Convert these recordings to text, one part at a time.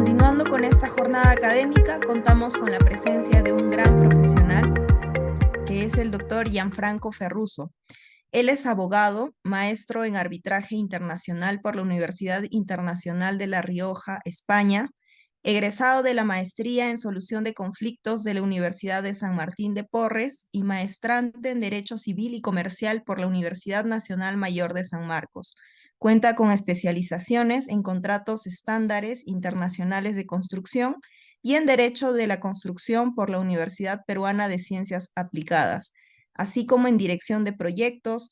Continuando con esta jornada académica, contamos con la presencia de un gran profesional, que es el doctor Gianfranco Ferruso. Él es abogado, maestro en arbitraje internacional por la Universidad Internacional de La Rioja, España, egresado de la maestría en solución de conflictos de la Universidad de San Martín de Porres y maestrante en Derecho Civil y Comercial por la Universidad Nacional Mayor de San Marcos. Cuenta con especializaciones en contratos estándares internacionales de construcción y en Derecho de la Construcción por la Universidad Peruana de Ciencias Aplicadas, así como en dirección de proyectos,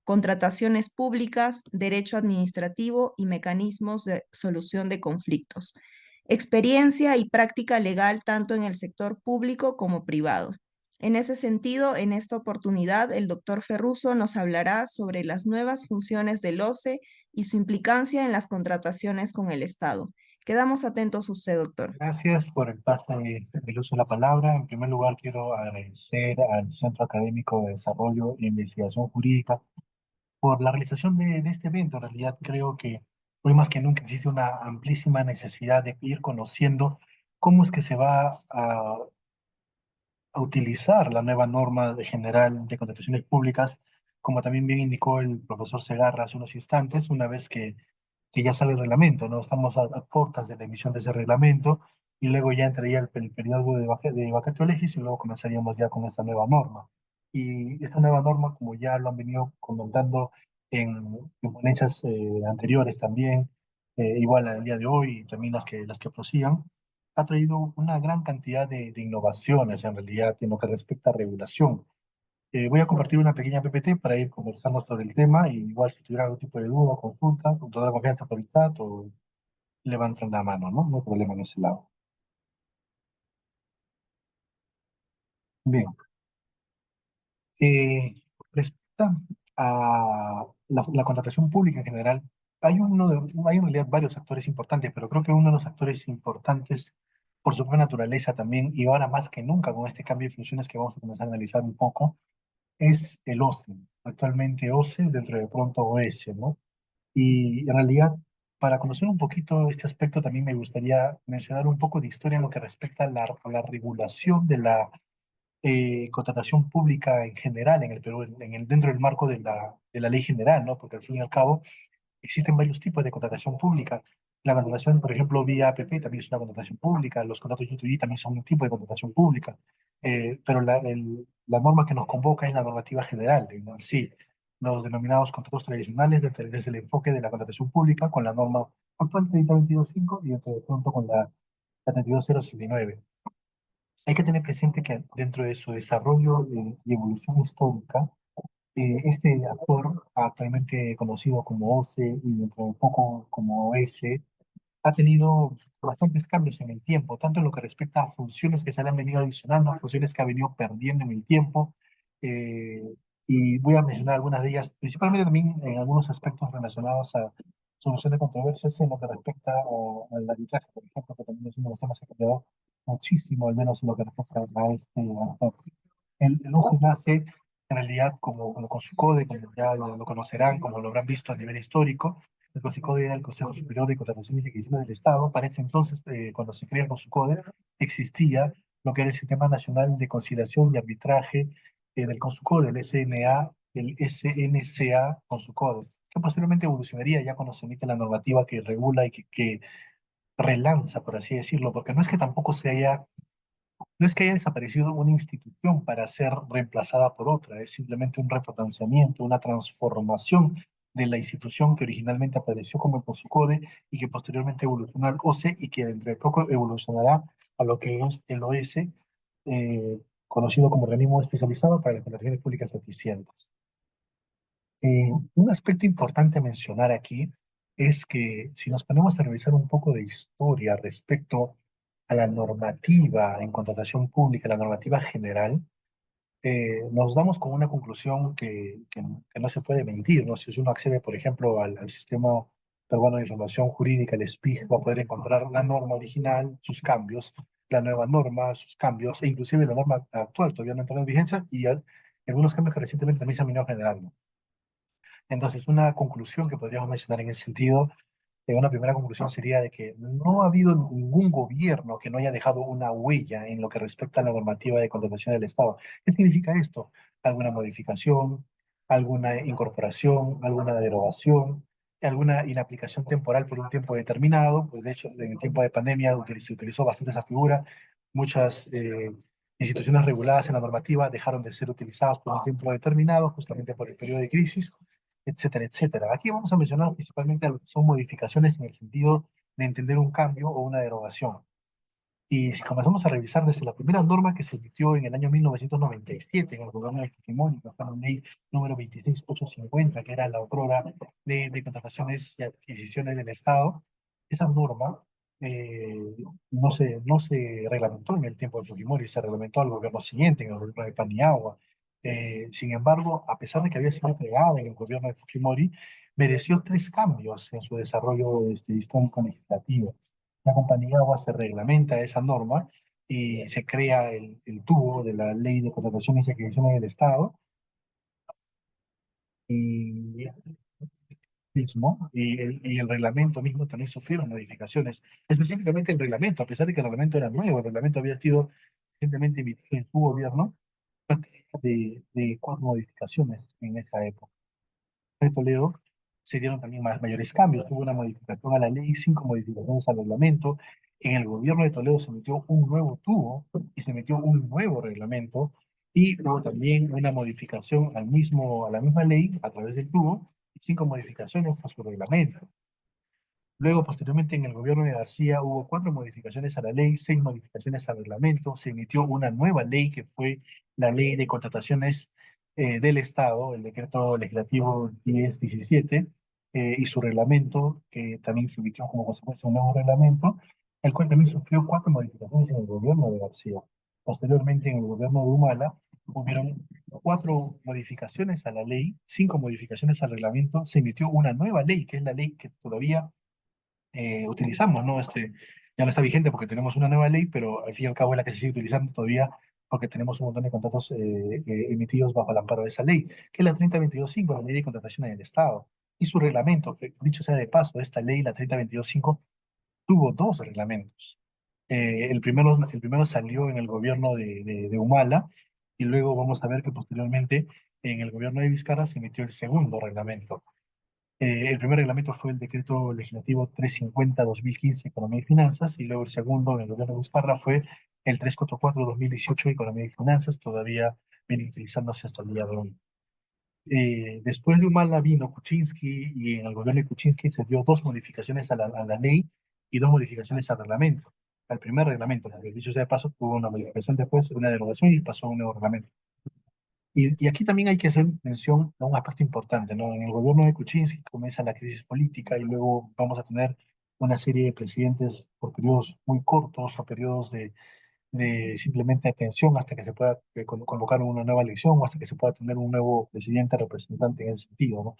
contrataciones públicas, derecho administrativo y mecanismos de solución de conflictos. Experiencia y práctica legal tanto en el sector público como privado. En ese sentido, en esta oportunidad, el doctor Ferruso nos hablará sobre las nuevas funciones del OCE y su implicancia en las contrataciones con el Estado. Quedamos atentos a usted, doctor. Gracias por el pase del uso de la palabra. En primer lugar, quiero agradecer al Centro Académico de Desarrollo e Investigación Jurídica por la realización de este evento. En realidad, creo que hoy más que nunca existe una amplísima necesidad de ir conociendo cómo es que se va a utilizar la nueva norma de general de contrataciones públicas, como también bien indicó el profesor Segarra hace unos instantes, una vez que ya sale el reglamento, ¿no? Estamos a puertas de la emisión de ese reglamento y luego ya entraría el periodo de vacatio legis y luego comenzaríamos ya con esta nueva norma. Y esta nueva norma, como ya lo han venido comentando en ponencias anteriores también, igual al día de hoy y también las que prosigan, ha traído una gran cantidad de innovaciones en realidad en lo que respecta a regulación. Voy a compartir una pequeña PPT para ir conversando sobre el tema y igual si tuviera algún tipo de duda o consulta, con toda la confianza por el chat o levanten la mano, ¿no? No hay problema en ese lado. Bien. Respecto a la contratación pública en general, hay en realidad varios actores importantes, pero creo que uno de los actores importantes por su propia naturaleza también, y ahora más que nunca con este cambio de funciones que vamos a comenzar a analizar un poco, es el OCE. Actualmente OCE, dentro de pronto OS, ¿no? Y en realidad, para conocer un poquito este aspecto, también me gustaría mencionar un poco de historia en lo que respecta a la regulación de la contratación pública en general en el Perú, dentro del marco de la ley general, ¿no? Porque al fin y al cabo existen varios tipos de contratación pública. La contratación, por ejemplo, vía APP también es una contratación pública, los contratos G2G también son un tipo de contratación pública, pero la norma que nos convoca es la normativa general, en sí, los denominados contratos tradicionales desde el enfoque de la contratación pública con la norma actual 3022.5 y dentro de pronto con la 32069. Hay que tener presente que dentro de su desarrollo y evolución histórica, este actor, actualmente conocido como OCE y dentro de poco como OS, ha tenido bastantes cambios en el tiempo, tanto en lo que respecta a funciones que se le han venido adicionando, funciones que ha venido perdiendo en el tiempo, eh, y voy a mencionar algunas de ellas, principalmente también en algunos aspectos relacionados a solución de controversias en lo que respecta al arbitraje, por ejemplo, que también es uno de los temas que ha cambiado muchísimo, al menos en lo que respecta a este actor. El ojo nace en realidad como con su código, como ya lo conocerán, como lo habrán visto a nivel histórico. El COSICODE era el Consejo Superior de Contratación y Liquidación del Estado. Para ese entonces, cuando se crea el COSICODE, existía lo que era el Sistema Nacional de Conciliación y Arbitraje del CONSUCODE, el SNA, el SNCA CONSUCODE, que posteriormente evolucionaría ya cuando se emite la normativa que regula y que relanza, por así decirlo, porque no es que haya desaparecido una institución para ser reemplazada por otra, es simplemente un repotenciamiento, una transformación de la institución que originalmente apareció como el COSUCODE y que posteriormente evolucionó al OCE y que dentro de poco evolucionará a lo que es el OS, conocido como organismo especializado para las contrataciones públicas eficientes. Un aspecto importante a mencionar aquí es que si nos ponemos a revisar un poco de historia respecto a la normativa en contratación pública, la normativa general, nos damos con una conclusión que no se puede mentir, ¿no? Si uno accede, por ejemplo, al sistema peruano de información jurídica, el SPIG, va a poder encontrar la norma original, sus cambios, la nueva norma, sus cambios, e inclusive la norma actual todavía no entró en vigencia y algunos cambios que recientemente también se han venido generando. Entonces, una conclusión que podríamos mencionar en ese sentido Una primera conclusión sería de que no ha habido ningún gobierno que no haya dejado una huella en lo que respecta a la normativa de contratación del Estado. ¿Qué significa esto? ¿Alguna modificación, alguna incorporación, alguna derogación, alguna inaplicación temporal por un tiempo determinado? Pues de hecho, en el tiempo de pandemia se utilizó bastante esa figura. Muchas instituciones reguladas en la normativa dejaron de ser utilizadas por un tiempo determinado, justamente por el periodo de crisis, etcétera, etcétera. Aquí vamos a mencionar principalmente lo que son modificaciones en el sentido de entender un cambio o una derogación. Y si comenzamos a revisar desde la primera norma que se emitió en el año 1997 en el gobierno de Fujimori, que fue la ley número 26850, que era la otrora de contrataciones y adquisiciones del Estado, esa norma no se reglamentó en el tiempo de Fujimori, se reglamentó al gobierno siguiente, en el gobierno de Paniagua. Sin embargo, a pesar de que había sido creada en el gobierno de Fujimori, mereció tres cambios en su desarrollo histórico legislativo. La compañía agua se reglamenta esa norma y se crea el tubo de la Ley de Contrataciones y Adquisiciones del Estado y y el reglamento mismo también sufrieron modificaciones. Específicamente el reglamento, a pesar de que el reglamento era nuevo, el reglamento había sido recientemente emitido en su gobierno, de cuatro modificaciones en esa época de Toledo se dieron también mayores cambios. Hubo una modificación a la ley, cinco modificaciones al reglamento. En el gobierno de Toledo se metió un nuevo tubo y se metió un nuevo reglamento. Y hubo también una modificación a la misma ley a través del tubo y cinco modificaciones a su reglamento. Luego, posteriormente, en el gobierno de García hubo cuatro modificaciones a la ley, seis modificaciones al reglamento, se emitió una nueva ley que fue la ley de contrataciones del Estado, el decreto legislativo 1017, y su reglamento, que también se emitió como consecuencia un nuevo reglamento, el cual también sufrió cuatro modificaciones en el gobierno de García. Posteriormente, en el gobierno de Humala, hubieron cuatro modificaciones a la ley, cinco modificaciones al reglamento, se emitió una nueva ley, que es la ley que todavía utilizamos, ¿no? Ya no está vigente porque tenemos una nueva ley, pero al fin y al cabo es la que se sigue utilizando todavía porque tenemos un montón de contratos emitidos bajo el amparo de esa ley, que es la 3022.5, la ley de contratación del Estado. Y su reglamento, dicho sea de paso, esta ley, la 3022.5, tuvo dos reglamentos. El primero salió en el gobierno de Humala y luego vamos a ver que posteriormente en el gobierno de Vizcarra se emitió el segundo reglamento. El primer reglamento fue el decreto legislativo 350-2015, Economía y Finanzas, y luego el segundo, en el gobierno de Vizcarra, fue el 344-2018, Economía y Finanzas, todavía viene utilizándose hasta el día de hoy. Después de Humala vino Kuczynski, y en el gobierno de Kuczynski se dio dos modificaciones a la ley y dos modificaciones al reglamento. Al primer reglamento, porque dicho sea de paso, tuvo una modificación después, una derogación y pasó a un nuevo reglamento. Y aquí también hay que hacer mención a un aspecto importante, ¿no? En el gobierno de Kuczynski comienza la crisis política y luego vamos a tener una serie de presidentes por periodos muy cortos o periodos de simplemente atención hasta que se pueda convocar una nueva elección o hasta que se pueda tener un nuevo presidente representante en ese sentido, ¿no?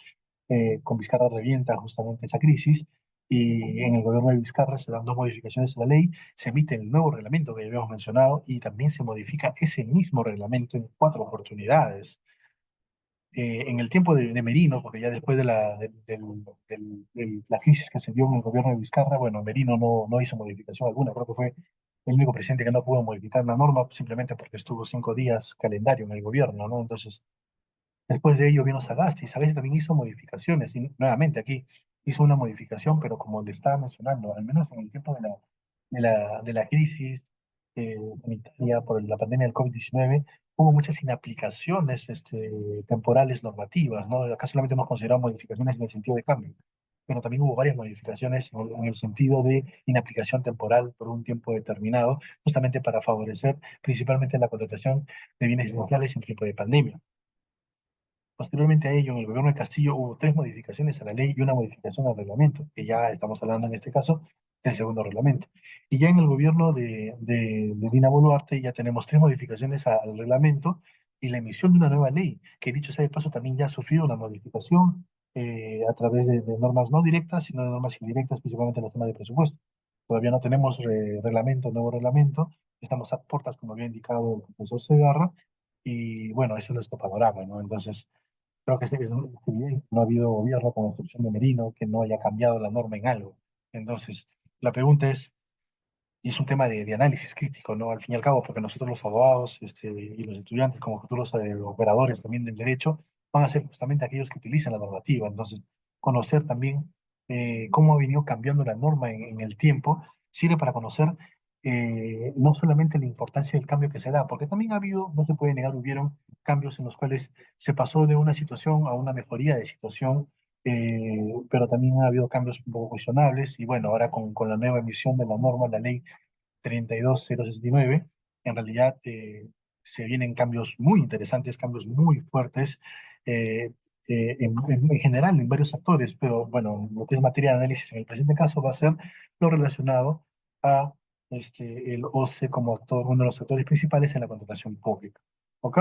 Con Vizcarra revienta justamente esa crisis y en el gobierno de Vizcarra se dan dos modificaciones a la ley, se emite el nuevo reglamento que ya habíamos mencionado y también se modifica ese mismo reglamento en cuatro oportunidades. En el tiempo de Merino, porque ya después de la crisis que se dio en el gobierno de Vizcarra, bueno, Merino no hizo modificación alguna, creo que fue el único presidente que no pudo modificar la norma simplemente porque estuvo 5 días calendario en el gobierno, ¿no? Entonces, después de ello vino Sagasti. Sagasti también hizo modificaciones. Y nuevamente aquí hizo una modificación, pero como le estaba mencionando, al menos en el tiempo de la crisis sanitaria por la pandemia del COVID-19, hubo muchas inaplicaciones temporales normativas, ¿no? Acá solamente hemos considerado modificaciones en el sentido de cambio, pero también hubo varias modificaciones en el sentido de inaplicación temporal por un tiempo determinado, justamente para favorecer principalmente la contratación de bienes esenciales en tiempo de pandemia. Posteriormente a ello, en el gobierno de Castillo hubo tres modificaciones a la ley y una modificación al reglamento, que ya estamos hablando en este caso del segundo reglamento. Y ya en el gobierno de Dina Boluarte ya tenemos tres modificaciones al reglamento y la emisión de una nueva ley, que dicho sea de paso también ya ha sufrido una modificación a través de normas no directas, sino de normas indirectas, principalmente en los temas de presupuesto. Todavía no tenemos reglamento, nuevo reglamento, estamos a puertas, como había indicado el profesor Segarra, y bueno, ese es nuestro panorama, ¿no? Entonces, Creo que es evidente, no ha habido gobierno con excepción de Merino que no haya cambiado la norma en algo. Entonces, la pregunta es, y es un tema de análisis crítico, ¿no? Al fin y al cabo, porque nosotros los abogados y los estudiantes, como futuros operadores también del derecho, van a ser justamente aquellos que utilizan la normativa. Entonces, conocer también cómo ha venido cambiando la norma en el tiempo sirve para conocer no solamente la importancia del cambio que se da, porque también ha habido, no se puede negar, hubieron cambios en los cuales se pasó de una situación a una mejoría de situación, pero también ha habido cambios un poco cuestionables y bueno, ahora con la nueva emisión de la norma, la ley 32069, en realidad se vienen cambios muy interesantes, cambios muy fuertes, eh, en general en varios actores, pero bueno, lo que es materia de análisis en el presente caso va a ser lo relacionado a el OCE como actor, uno de los actores principales en la contratación pública. ¿Ok?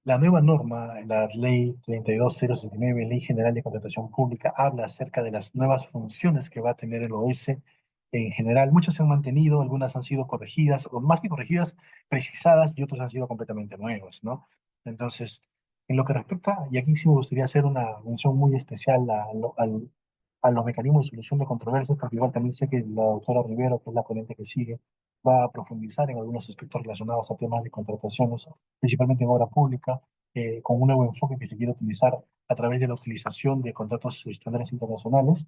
La nueva norma, la Ley 32069, Ley General de Contratación Pública, habla acerca de las nuevas funciones que va a tener el OS en general. Muchas se han mantenido, algunas han sido corregidas, o más que corregidas, precisadas, y otras han sido completamente nuevas, ¿no? Entonces, en lo que respecta, y aquí sí me gustaría hacer una mención muy especial a los mecanismos de solución de controversias, porque igual también sé que la doctora Rivero, que es la ponente que sigue, va a profundizar en algunos aspectos relacionados a temas de contrataciones principalmente en obra pública, con un nuevo enfoque que se quiere utilizar a través de la utilización de contratos estándares internacionales.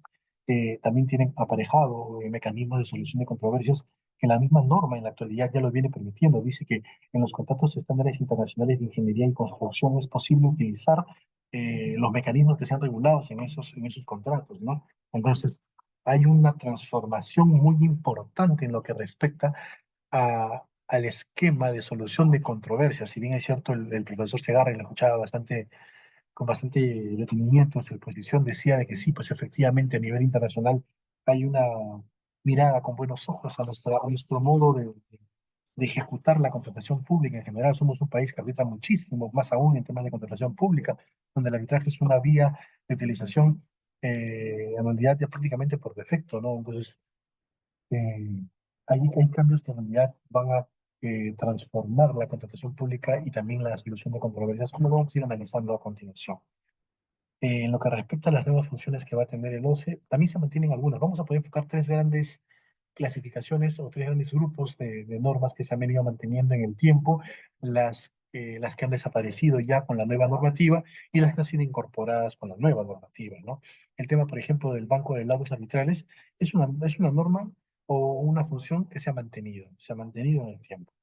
También tienen aparejado mecanismos de solución de controversias que la misma norma en la actualidad ya lo viene permitiendo. Dice que en los contratos estándares internacionales de ingeniería y construcción es posible utilizar los mecanismos que sean regulados en esos contratos, ¿no? Entonces, hay una transformación muy importante en lo que respecta al esquema de solución de controversias. Si bien es cierto, el profesor Segarra, y lo escuchaba con bastante detenimiento en su exposición, decía de que sí, pues efectivamente a nivel internacional hay una mirada con buenos ojos a nuestro modo de ejecutar la contratación pública en general. Somos un país que arbitra muchísimo, más aún en temas de contratación pública, donde el arbitraje es una vía de utilización en realidad ya prácticamente por defecto, ¿no? Entonces, eh, hay cambios que en realidad van a transformar la contratación pública y también la solución de controversias, como lo vamos a ir analizando a continuación. En lo que respecta a las nuevas funciones que va a tener el OCE, también se mantienen algunas. Vamos a poder enfocar tres grandes clasificaciones o tres grandes grupos de normas que se han venido manteniendo en el tiempo, las que han desaparecido ya con la nueva normativa y las que han sido incorporadas con la nueva normativa, ¿no? El tema, por ejemplo, del banco de laudos arbitrales es una norma o una función que se ha mantenido en el tiempo.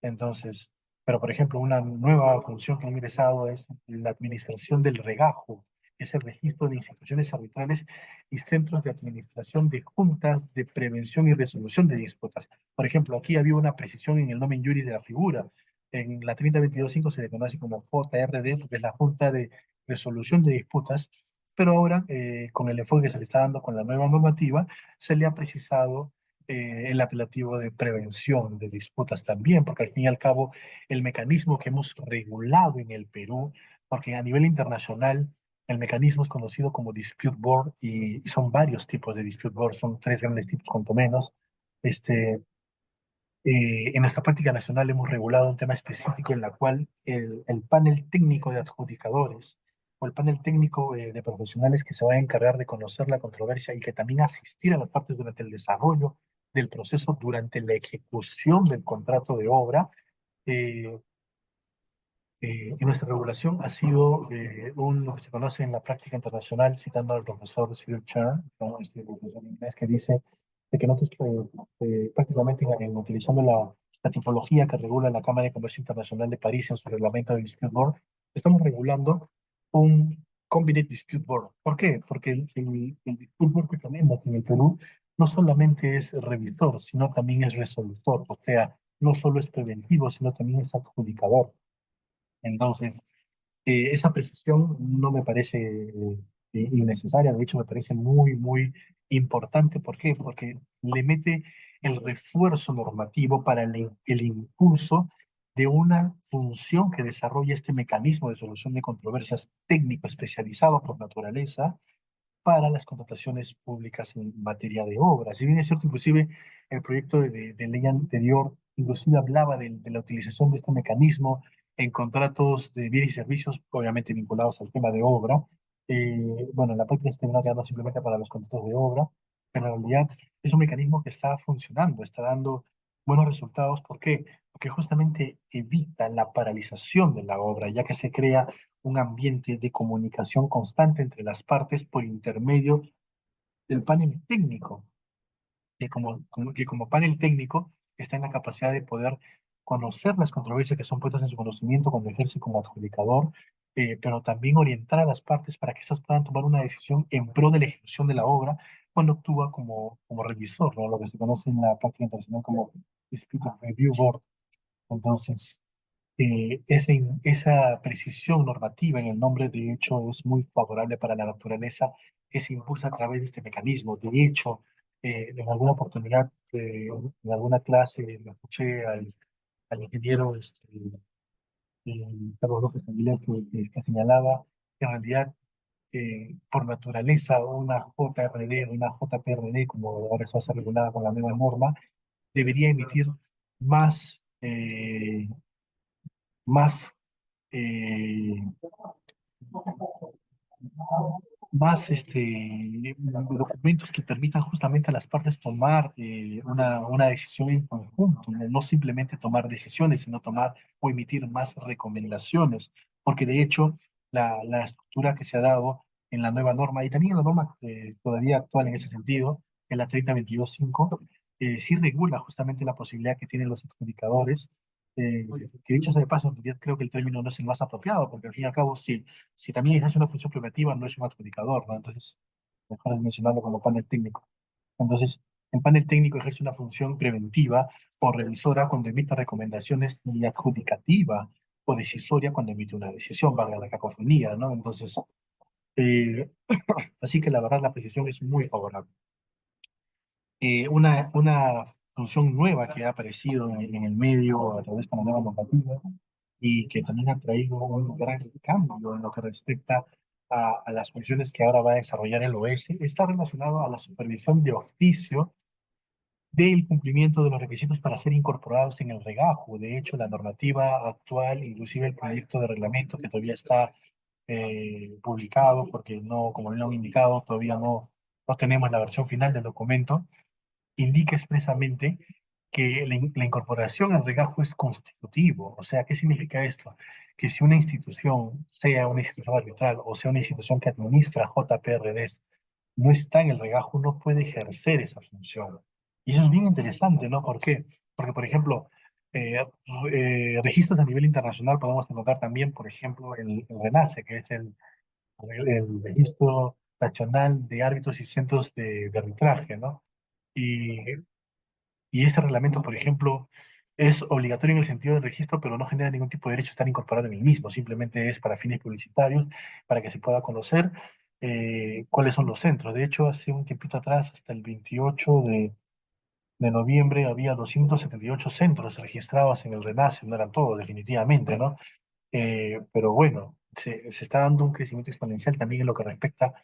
Entonces, pero por ejemplo, una nueva función que ha ingresado es la administración del regajo, que es el registro de instituciones arbitrales y centros de administración de juntas de prevención y resolución de disputas. Por ejemplo, aquí había una precisión en el nomen juris de la figura. En la 3022.5 se le conoce como JRD, porque es la Junta de Resolución de Disputas, pero ahora, con el enfoque que se le está dando con la nueva normativa, se le ha precisado el apelativo de prevención de disputas también, porque al fin y al cabo el mecanismo que hemos regulado en el Perú, porque a nivel internacional el mecanismo es conocido como Dispute Board y son varios tipos de Dispute Board, son tres grandes tipos cuanto menos. Este, en nuestra práctica nacional hemos regulado un tema específico en la cual el panel técnico de adjudicadores o el panel técnico de profesionales que se va a encargar de conocer la controversia y que también asistir a las partes durante el desarrollo del proceso, durante la ejecución del contrato de obra, eh, en nuestra regulación ha sido lo que se conoce en la práctica internacional, citando al profesor Cyril Chern, ¿no? Este profesor inglés que dice de que nosotros prácticamente utilizando la tipología que regula la Cámara de Comercio Internacional de París en su reglamento de Dispute Board, estamos regulando un Combinate Dispute Board. ¿Por qué? Porque el Dispute Board que tenemos en el Perú no solamente es revisor, sino también es resolutor, o sea, no solo es preventivo, sino también es adjudicador. Entonces, esa precisión no me parece innecesaria, de hecho me parece muy, muy importante. ¿Por qué? Porque le mete el refuerzo normativo para el impulso de una función que desarrolla este mecanismo de solución de controversias técnico especializado por naturaleza para las contrataciones públicas en materia de obras. Si bien es cierto, inclusive el proyecto de ley anterior inclusive hablaba de la utilización de este mecanismo en contratos de bienes y servicios, obviamente vinculados al tema de obra. Bueno, en la práctica se termina quedando simplemente para los contratos de obra, pero en realidad es un mecanismo que está funcionando, está dando buenos resultados. ¿Por qué? Porque justamente evita la paralización de la obra, ya que se crea un ambiente de comunicación constante entre las partes por intermedio del panel técnico, que como panel técnico está en la capacidad de poder conocer las controversias que son puestas en su conocimiento cuando ejerce como adjudicador, pero también orientar a las partes para que éstas puedan tomar una decisión en pro de la ejecución de la obra cuando actúa como revisor, ¿no? Lo que se conoce en la práctica internacional como Dispute Review Board. Entonces, esa precisión normativa en el nombre, de hecho, es muy favorable para la naturaleza que se impulsa a través de este mecanismo. De hecho, en alguna oportunidad, en alguna clase, le escuché al ingeniero Carlos López Aguilera que señalaba que en realidad, por naturaleza, una JRD, una JPRD, como ahora se va a ser regulada con la nueva norma, debería emitir más, más eh, más documentos que permitan justamente a las partes tomar una decisión en conjunto, ¿no? No simplemente tomar decisiones, sino tomar o emitir más recomendaciones, porque de hecho la estructura que se ha dado en la nueva norma y también en la norma todavía actual en ese sentido, en la 3022.5, sí regula justamente la posibilidad que tienen los adjudicadores, eh, que dicho sea de paso, en realidad creo que el término no es el más apropiado, porque al fin y al cabo, si también ejerce una función preventiva, no es un adjudicador, ¿no? Entonces, mejor es mencionarlo como panel técnico. Entonces, el panel técnico ejerce una función preventiva o revisora cuando emite recomendaciones y adjudicativa o decisoria cuando emite una decisión, valga la cacofonía, ¿no? Entonces, eh, así que la verdad la precisión es muy favorable. Una función nueva que ha aparecido en el medio a través de la nueva normativa y que también ha traído un gran cambio en lo que respecta a las funciones que ahora va a desarrollar el OS, está relacionado a la supervisión de oficio del cumplimiento de los requisitos para ser incorporados en el regajo. De hecho, la normativa actual, inclusive el proyecto de reglamento que todavía está publicado, porque no, como bien lo han indicado, todavía no tenemos la versión final del documento, indica expresamente que la incorporación al regajo es constitutivo. O sea, ¿qué significa esto? Que si una institución, sea una institución arbitral o sea una institución que administra JPRDs, no está en el regajo, no puede ejercer esa función. Y eso es bien interesante, ¿no? ¿Por qué? Porque, por ejemplo, registros a nivel internacional podemos encontrar también, por ejemplo, el RENACE, que es el Registro Nacional de Árbitros y Centros de Arbitraje, ¿no? Y y este reglamento, por ejemplo, es obligatorio en el sentido del registro, pero no genera ningún tipo de derecho a estar incorporado en el mismo. Simplemente es para fines publicitarios, para que se pueda conocer cuáles son los centros. De hecho, hace un tiempito atrás, hasta el 28 de noviembre, había 278 centros registrados en el RENACE. No eran todos, definitivamente, ¿no? Pero bueno, se está dando un crecimiento exponencial también en lo que respecta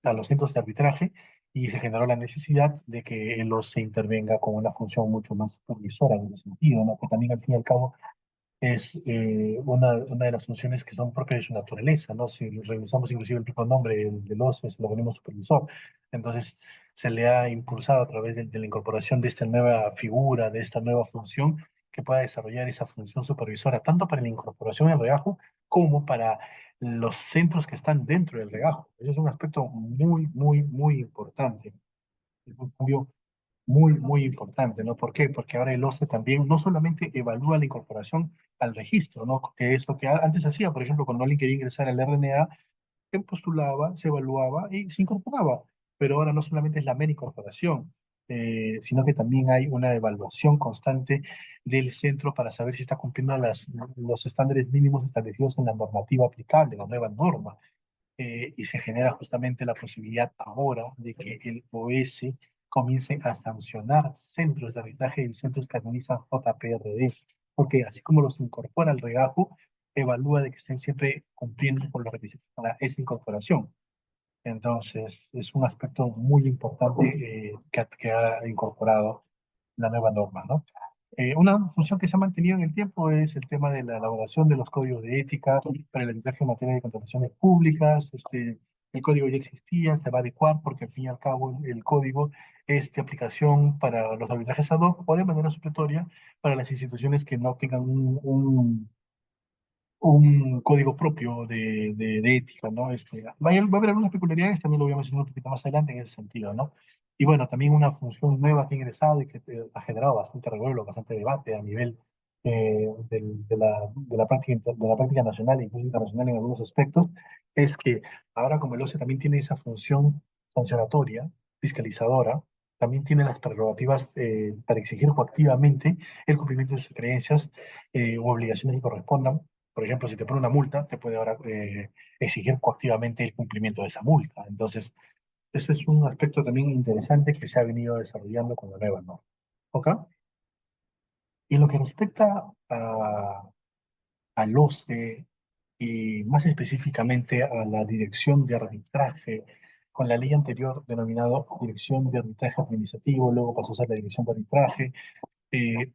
a los centros de arbitraje y se generó la necesidad de que el OSCE intervenga con una función mucho más supervisora en ese sentido, ¿no? Que también al fin y al cabo es una de las funciones que son propias de su naturaleza, ¿no? Si revisamos inclusive el propio nombre del OSCE, se lo ponemos supervisor. Entonces, se le ha impulsado a través de la incorporación de esta nueva figura, de esta nueva función, que pueda desarrollar esa función supervisora, tanto para la incorporación al regajo como para los centros que están dentro del regajo. Eso es un aspecto muy, muy, muy importante. Es un cambio muy importante, ¿no? ¿Por qué? Porque ahora el OCE también no solamente evalúa la incorporación al registro, ¿no? Que es lo que antes hacía, por ejemplo, cuando alguien quería ingresar al RNA, él postulaba, se evaluaba y se incorporaba. Pero ahora no solamente es la mera incorporación, sino que también hay una evaluación constante del centro para saber si está cumpliendo los estándares mínimos establecidos en la normativa aplicable, la nueva norma. Y se genera justamente la posibilidad ahora de que el OS comience a sancionar centros de arbitraje y centros que administran JPRD, porque así como los incorpora al regajo, evalúa de que estén siempre cumpliendo con los requisitos para esa incorporación. Entonces, es un aspecto muy importante que ha incorporado la nueva norma, ¿no? Una función que se ha mantenido en el tiempo es el tema de la elaboración de los códigos de ética para el arbitraje en materia de contrataciones públicas. El código ya existía, se va a adecuar porque al fin y al cabo el código es de aplicación para los arbitrajes ad hoc o de manera supletoria para las instituciones que no tengan un código propio de ética, ¿no? Va a haber algunas peculiaridades, también lo voy a mencionar un poquito más adelante en ese sentido, ¿no? Y bueno, también una función nueva que ha ingresado y que ha generado bastante revuelo, bastante debate a nivel de la práctica nacional e incluso internacional en algunos aspectos, es que ahora como el OCE también tiene esa función sancionatoria, fiscalizadora, también tiene las prerrogativas para exigir coactivamente el cumplimiento de sus creencias u obligaciones que correspondan. Por ejemplo, si te pone una multa, te puede ahora exigir coactivamente el cumplimiento de esa multa. Entonces, ese es un aspecto también interesante que se ha venido desarrollando con la nueva norma. ¿Ok? Y en lo que respecta al OCE y más específicamente a la dirección de arbitraje, con la ley anterior denominada Dirección de Arbitraje Administrativo, luego pasó a ser la Dirección de Arbitraje,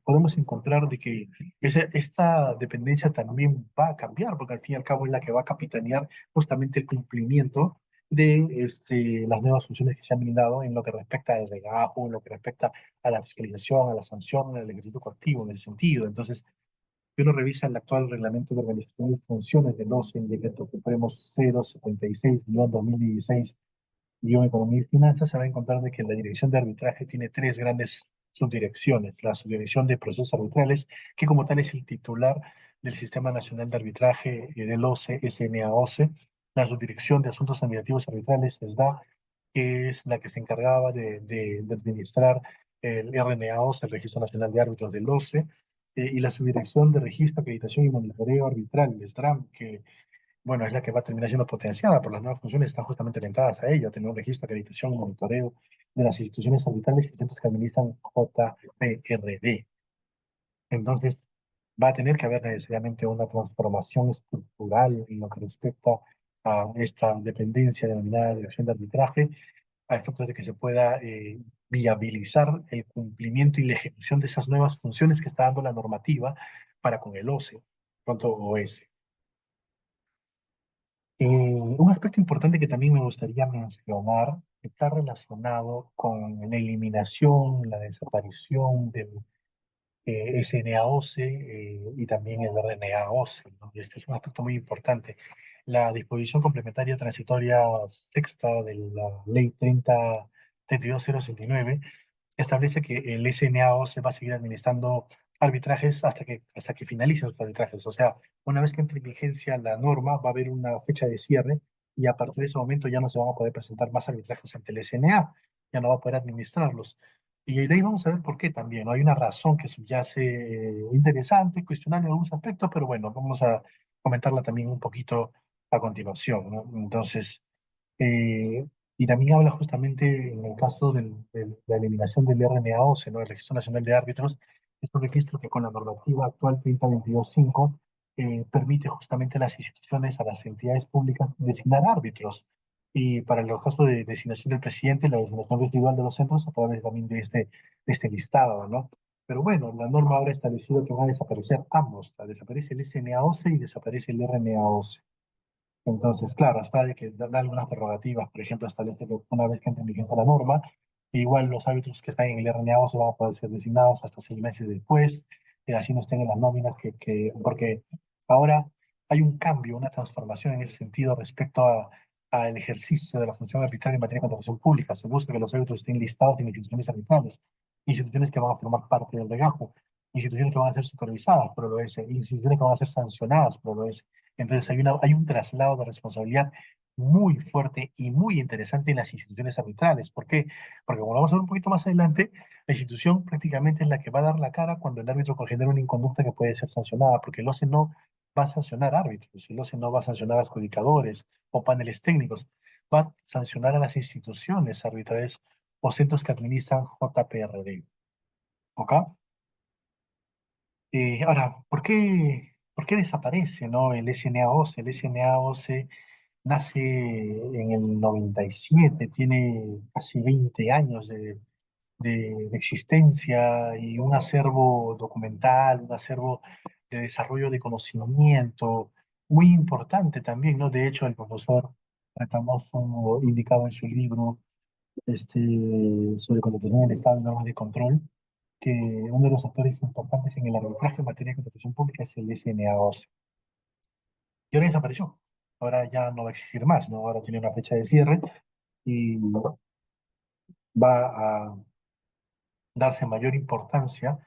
podemos encontrar de que esta dependencia también va a cambiar, porque al fin y al cabo es la que va a capitanear justamente el cumplimiento de las nuevas funciones que se han brindado en lo que respecta al regajo, en lo que respecta a la fiscalización, a la sanción, al ejercicio coactivo, en ese sentido. Entonces, si uno revisa el actual reglamento de organización y funciones del OCE, en decreto supremo 076-2016, Economía y Finanzas, se va a encontrar de que la dirección de arbitraje tiene tres grandes subdirecciones. La subdirección de procesos arbitrales, que como tal es el titular del Sistema Nacional de Arbitraje del OCE, SNAOCE. La subdirección de asuntos administrativos arbitrales, SDA, que es la que se encargaba de administrar el RNAOCE, el Registro Nacional de Árbitros del OCE. Y la subdirección de registro, acreditación y monitoreo arbitral, el SDRAM, que bueno, es la que va a terminar siendo potenciada por las nuevas funciones, están justamente orientadas a ello, a tener un registro, acreditación y monitoreo de las instituciones arbitrales y centros que administran JPRD. Entonces, va a tener que haber necesariamente una transformación estructural en lo que respecta a esta dependencia denominada dirección de arbitraje, a efectos de que se pueda viabilizar el cumplimiento y la ejecución de esas nuevas funciones que está dando la normativa para con el OCE, pronto OS. Un aspecto importante que también me gustaría mencionar está relacionado con la eliminación, la desaparición del SNAOC y también el RNAOC, ¿no? Y este es un aspecto muy importante. La disposición complementaria transitoria sexta de la Ley 32069 establece que el SNAO se va a seguir administrando arbitrajes hasta que finalicen los arbitrajes. O sea, una vez que entre en vigencia la norma, va a haber una fecha de cierre y a partir de ese momento ya no se van a poder presentar más arbitrajes ante el SNA, ya no va a poder administrarlos. Y de ahí vamos a ver por qué también, ¿no? Hay una razón que subyace interesante, cuestionable en algunos aspectos, pero bueno, vamos a comentarla también un poquito a continuación, ¿no? Entonces, eh, y también habla justamente en el caso de la eliminación del RNAOCE, ¿no? El Registro Nacional de Árbitros, es un registro que con la normativa actual 3022.5 permite justamente a las instituciones, a las entidades públicas, designar árbitros. Y para los casos de designación del presidente, la designación residual de los centros a través también de este listado, ¿no? Pero bueno, la norma ahora ha establecido que van a desaparecer ambos. O sea, desaparece el SNAOCE y desaparece el RNAOCE. Entonces, claro, hasta de que da algunas prerrogativas, por ejemplo, establece que una vez que entre en vigencia la norma, igual los árbitros que están en el RNAO se van a poder ser designados hasta 6 meses después, así no estén en las nóminas, porque ahora hay un cambio, una transformación en ese sentido respecto al ejercicio de la función arbitral en materia de contratación pública. Se busca que los árbitros estén listados en instituciones arbitrales, instituciones que van a formar parte del regajo, instituciones que van a ser supervisadas por el OS, instituciones que van a ser sancionadas por el OS. Entonces hay un traslado de responsabilidad muy fuerte y muy interesante en las instituciones arbitrales. ¿Por qué? Porque como lo vamos a ver un poquito más adelante, la institución prácticamente es la que va a dar la cara cuando el árbitro genera una inconducta que puede ser sancionada, porque el OCE no va a sancionar árbitros, el OCE no va a sancionar adjudicadores o paneles técnicos, va a sancionar a las instituciones arbitrales o centros que administran JPRD. ¿Ok? Ahora, ¿por qué desaparece, no, el SNAOC? El SNAOC nace en el 97, tiene casi 20 años de existencia y un acervo documental, un acervo de desarrollo de conocimiento muy importante también, ¿no? De hecho, el profesor Retamoso indicaba en su libro sobre contratación del Estado y normas de control, que uno de los actores importantes en el arbitraje en materia de contratación pública es el SNA-OC. Y ahora desapareció. Ahora ya no va a existir más, ¿no? Ahora tiene una fecha de cierre y va a darse mayor importancia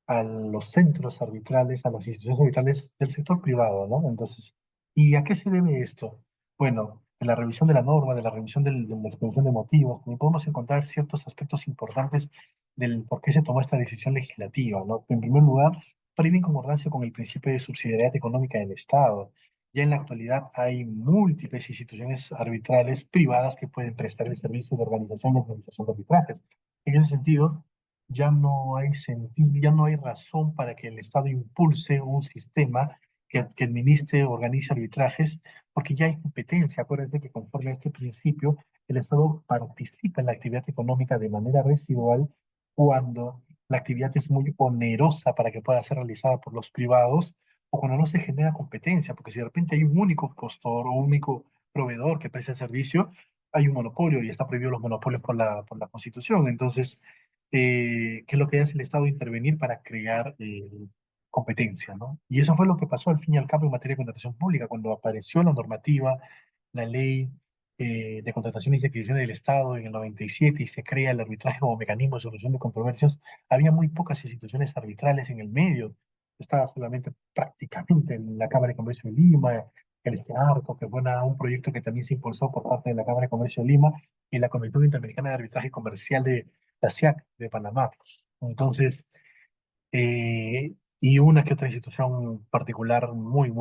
a los centros arbitrales, a las instituciones arbitrales del sector privado, ¿no? Entonces, ¿y a qué se debe esto? Bueno, en la revisión de la norma, de la revisión de la exposición de motivos, también podemos encontrar ciertos aspectos importantes del por qué se tomó esta decisión legislativa, ¿no? En primer lugar, para ir en concordancia con el principio de subsidiariedad económica del Estado. Ya en la actualidad hay múltiples instituciones arbitrales privadas que pueden prestar el servicio de organización y administración de arbitrajes. En ese sentido, ya no hay sentido, ya no hay razón para que el Estado impulse un sistema que administre, organice arbitrajes, porque ya hay competencia. Acuérdense que conforme a este principio, el Estado participa en la actividad económica de manera residual cuando la actividad es muy onerosa para que pueda ser realizada por los privados o cuando no se genera competencia, porque si de repente hay un único postor o un único proveedor que presta el servicio, hay un monopolio y está prohibido los monopolios por la Constitución. Entonces, ¿qué es lo que hace el Estado? Intervenir para crear competencia, ¿no? Y eso fue lo que pasó al fin y al cabo en materia de contratación pública, cuando apareció la normativa, la ley de contrataciones y adquisiciones del Estado en el 97 y se crea el arbitraje como mecanismo de solución de controversias, había muy pocas instituciones arbitrales en el medio. Estaba solamente prácticamente en la Cámara de Comercio de Lima, el CEARCO, que fue un proyecto que también se impulsó por parte de la Cámara de Comercio de Lima y la Comisión Interamericana de Arbitraje Comercial de la SIAC de Panamá. Entonces, y una que otra institución particular muy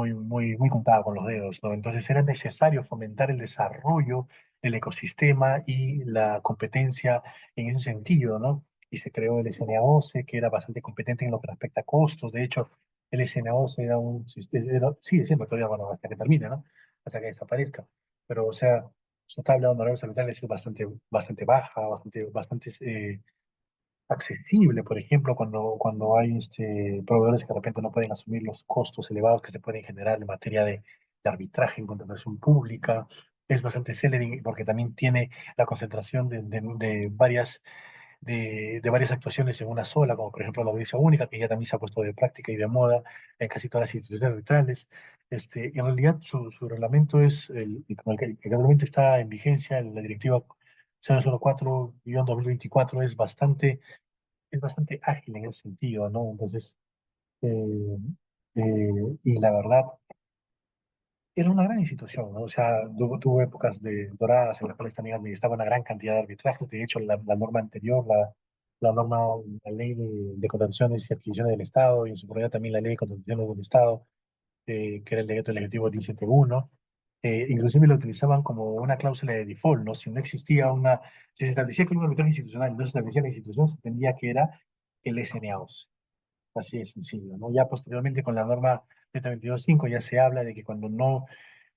contada con los dedos, ¿no? Entonces era necesario fomentar el desarrollo del ecosistema y la competencia en ese sentido, ¿no? Y se creó el SNAOCE, que era bastante competente en lo que respecta a costos. De hecho, el SNAOCE era un sistema, sigue siendo todavía, bueno, hasta que termine, ¿no? Hasta que desaparezca. Pero, o sea, su tabla de honorarios arbitrales es bastante baja, bastante accesible, por ejemplo, cuando hay proveedores que de repente no pueden asumir los costos elevados que se pueden generar en materia de arbitraje en contratación pública. Es bastante célere porque también tiene la concentración de varias actuaciones en una sola, como por ejemplo la audiencia única, que ya también se ha puesto de práctica y de moda en casi todas las instituciones arbitrales. Y en realidad su reglamento es con el que actualmente está en vigencia, la directiva 004-2024, es bastante ágil en ese sentido, ¿no? Entonces, eh, y la verdad, era una gran institución, ¿no? O sea, tuvo épocas doradas en las cuales también administraba una gran cantidad de arbitrajes. De hecho, la norma anterior, la norma, la ley de contrataciones y adquisiciones del Estado, y en su oportunidad también la ley de contrataciones del Estado, que era el decreto legislativo 171, inclusive lo utilizaban como una cláusula de default, ¿no? Si no existía si se establecía que un arbitraje institucional y no se establecía la institución, se entendía que era el SNAOS. Así de sencillo, ¿no? Ya posteriormente con la norma 722.5 ya se habla de que cuando no,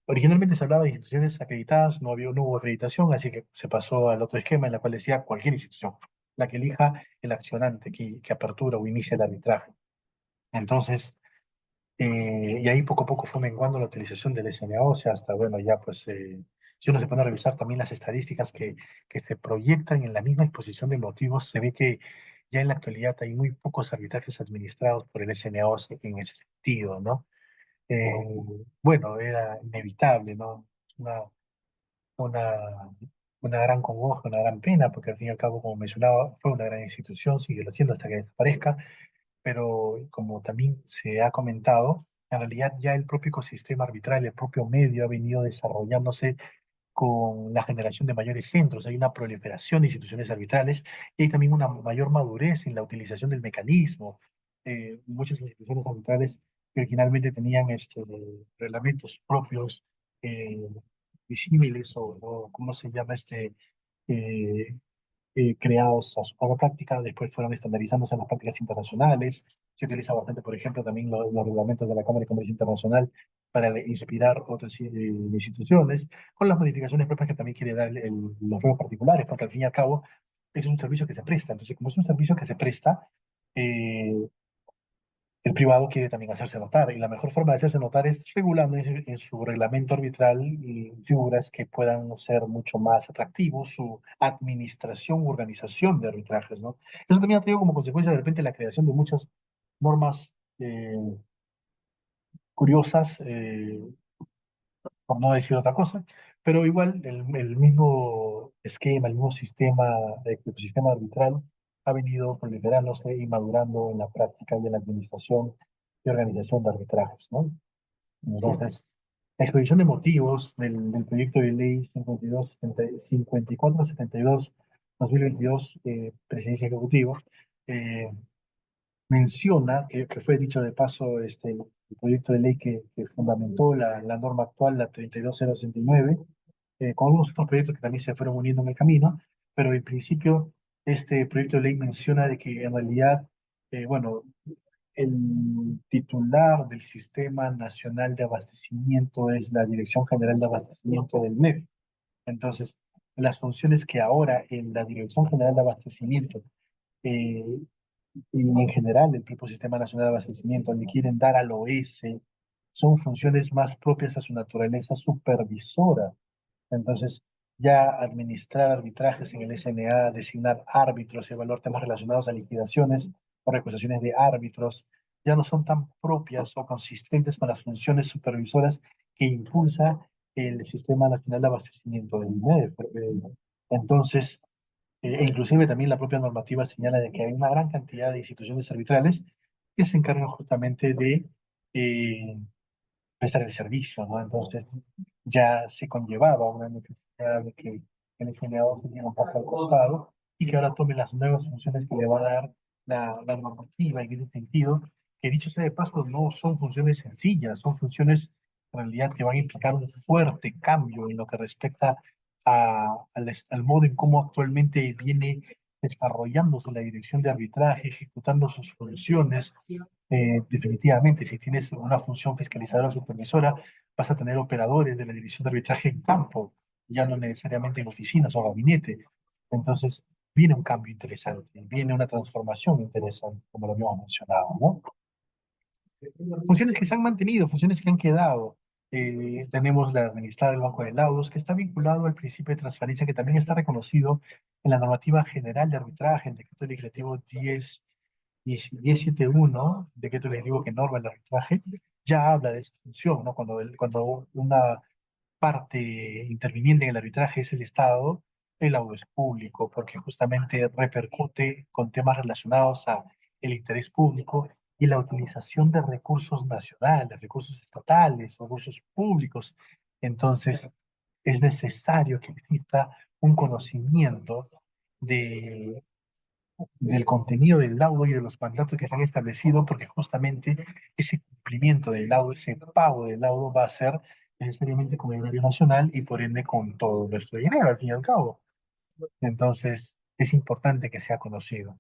originalmente se hablaba de instituciones acreditadas, no hubo acreditación, así que se pasó al otro esquema en el cual decía cualquier institución, la que elija el accionante que apertura o inicia el arbitraje. Entonces, y ahí poco a poco fue menguando la utilización del SNA, o sea, hasta, bueno, ya pues, si uno se pone a revisar también las estadísticas que se proyectan en la misma exposición de motivos, se ve que ya en la actualidad hay muy pocos arbitrajes administrados por el SNA en ese sentido, ¿no? Eh, bueno, era inevitable, ¿no? Una, una, una gran congoja, una gran pena, porque al fin y al cabo, como mencionaba, fue una gran institución, sigue lo siendo hasta que desaparezca, pero como también se ha comentado, en realidad ya el propio ecosistema arbitral, el propio medio ha venido desarrollándose con la generación de mayores centros, hay una proliferación de instituciones arbitrales y hay también una mayor madurez en la utilización del mecanismo. Muchas instituciones arbitrales que originalmente tenían reglamentos propios, eh, visibles o ¿cómo se llama? Eh, Creados a su propia práctica, después fueron estandarizándose en las prácticas internacionales. Se utiliza bastante, por ejemplo, también los reglamentos de la Cámara de Comercio Internacional para inspirar otras instituciones, con las modificaciones propias que también quiere dar los juegos particulares, porque al fin y al cabo es un servicio que se presta. Entonces, como es un servicio que se presta, eh, el privado quiere también hacerse notar, y la mejor forma de hacerse notar es regulando en su reglamento arbitral y figuras que puedan ser mucho más atractivos, su administración u organización de arbitrajes, ¿no? Eso también ha traído como consecuencia de repente la creación de muchas normas curiosas, por no decir otra cosa, pero igual el mismo esquema, el mismo sistema, el sistema arbitral ha venido proliferándose y madurando en la práctica y en la administración y organización de arbitrajes, ¿no? Entonces, la exposición de motivos del proyecto de ley 5472-2022, Presidencia Ejecutiva, eh, menciona, que fue dicho de paso, el proyecto de ley que fundamentó la norma actual, la 32069, con algunos otros proyectos que también se fueron uniendo en el camino, pero en principio este proyecto de ley menciona de que en realidad, bueno, el titular del Sistema Nacional de Abastecimiento es la Dirección General de Abastecimiento del MEF. Entonces, las funciones que ahora en la Dirección General de Abastecimiento eh, y en general el propio Sistema Nacional de Abastecimiento le quieren dar al OS son funciones más propias a su naturaleza supervisora. Entonces, ya administrar arbitrajes en el SNA, designar árbitros, evaluar temas relacionados a liquidaciones o recusaciones de árbitros, ya no son tan propias o consistentes con las funciones supervisoras que impulsa el Sistema Nacional de Abastecimiento del INEF. Entonces, e inclusive también la propia normativa señala de que hay una gran cantidad de instituciones arbitrales que se encargan justamente de eh, prestar el servicio, ¿no? Entonces ya se conllevaba una necesidad de que el SNAO se diera un paso al costado y que ahora tome las nuevas funciones que le va a dar la normativa en ese sentido, que dicho sea de paso, no son funciones sencillas, son funciones en realidad que van a implicar un fuerte cambio en lo que respecta al modo en cómo actualmente viene desarrollándose la dirección de arbitraje, ejecutando sus funciones. Definitivamente, si tienes una función fiscalizadora o supervisora, vas a tener operadores de la dirección de arbitraje en campo, ya no necesariamente en oficinas o gabinete. Entonces, viene un cambio interesante, viene una transformación interesante, como lo habíamos mencionado, ¿no? Funciones que se han mantenido, funciones que han quedado. Tenemos la de administrar el banco de laudos, que está vinculado al principio de transparencia, que también está reconocido en la normativa general de arbitraje, el decreto legislativo 1071, decreto legislativo que norma el arbitraje, ya habla de esa función, ¿no? Cuando una parte interviniente en el arbitraje es el Estado, el laudo es público, porque justamente repercute con temas relacionados a el interés público y la utilización de recursos nacionales, recursos estatales, recursos públicos. Entonces, es necesario que exista un conocimiento de, del contenido del laudo y de los mandatos que se han establecido, porque justamente ese cumplimiento del laudo, ese pago del laudo va a ser necesariamente con el erario nacional y por ende con todo nuestro dinero, al fin y al cabo. Entonces, es importante que sea conocido.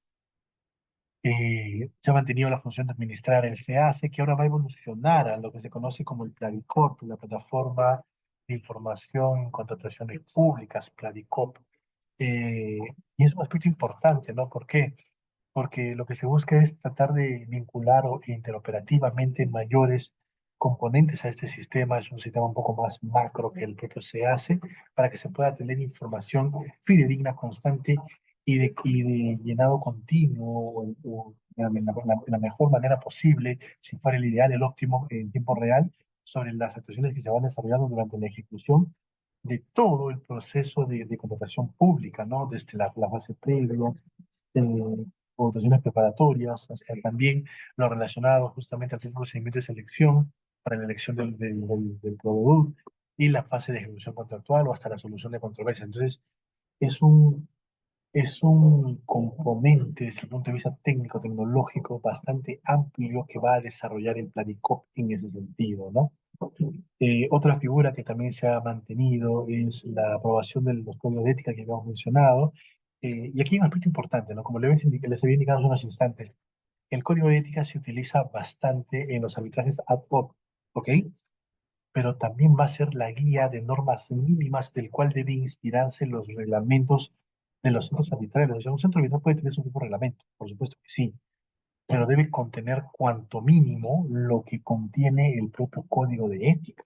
Se ha mantenido la función de administrar el SEACE, que ahora va a evolucionar a lo que se conoce como el Pladicorp, la plataforma de información en contrataciones públicas, Pladicorp. Eh, y es un aspecto importante, ¿no? ¿Por qué? Porque lo que se busca es tratar de vincular interoperativamente mayores componentes a este sistema. Es un sistema un poco más macro que el propio SEACE, para que se pueda tener información fidedigna, constante y de llenado continuo, o en la mejor manera posible, si fuera el ideal, el óptimo, en tiempo real, sobre las actuaciones que se van desarrollando durante la ejecución de todo el proceso de contratación pública, ¿no? Desde la fase previa, eh, votaciones preparatorias, hasta también lo relacionado justamente al procedimiento de selección para la elección del proveedor y la fase de ejecución contractual o hasta la solución de controversias. Entonces, es un, es un componente desde el punto de vista técnico, tecnológico, bastante amplio que va a desarrollar el Planicop en ese sentido, ¿no? Otra figura que también se ha mantenido es la aprobación de los códigos de ética que habíamos mencionado. Y aquí hay un aspecto importante, ¿no? Como les había indicado hace unos instantes, el código de ética se utiliza bastante en los arbitrajes ad hoc, ¿ok? Pero también va a ser la guía de normas mínimas del cual deben inspirarse los reglamentos de los centros arbitrarios. O sea, un centro arbitral puede tener su propio reglamento, por supuesto que sí, pero debe contener cuanto mínimo lo que contiene el propio código de ética.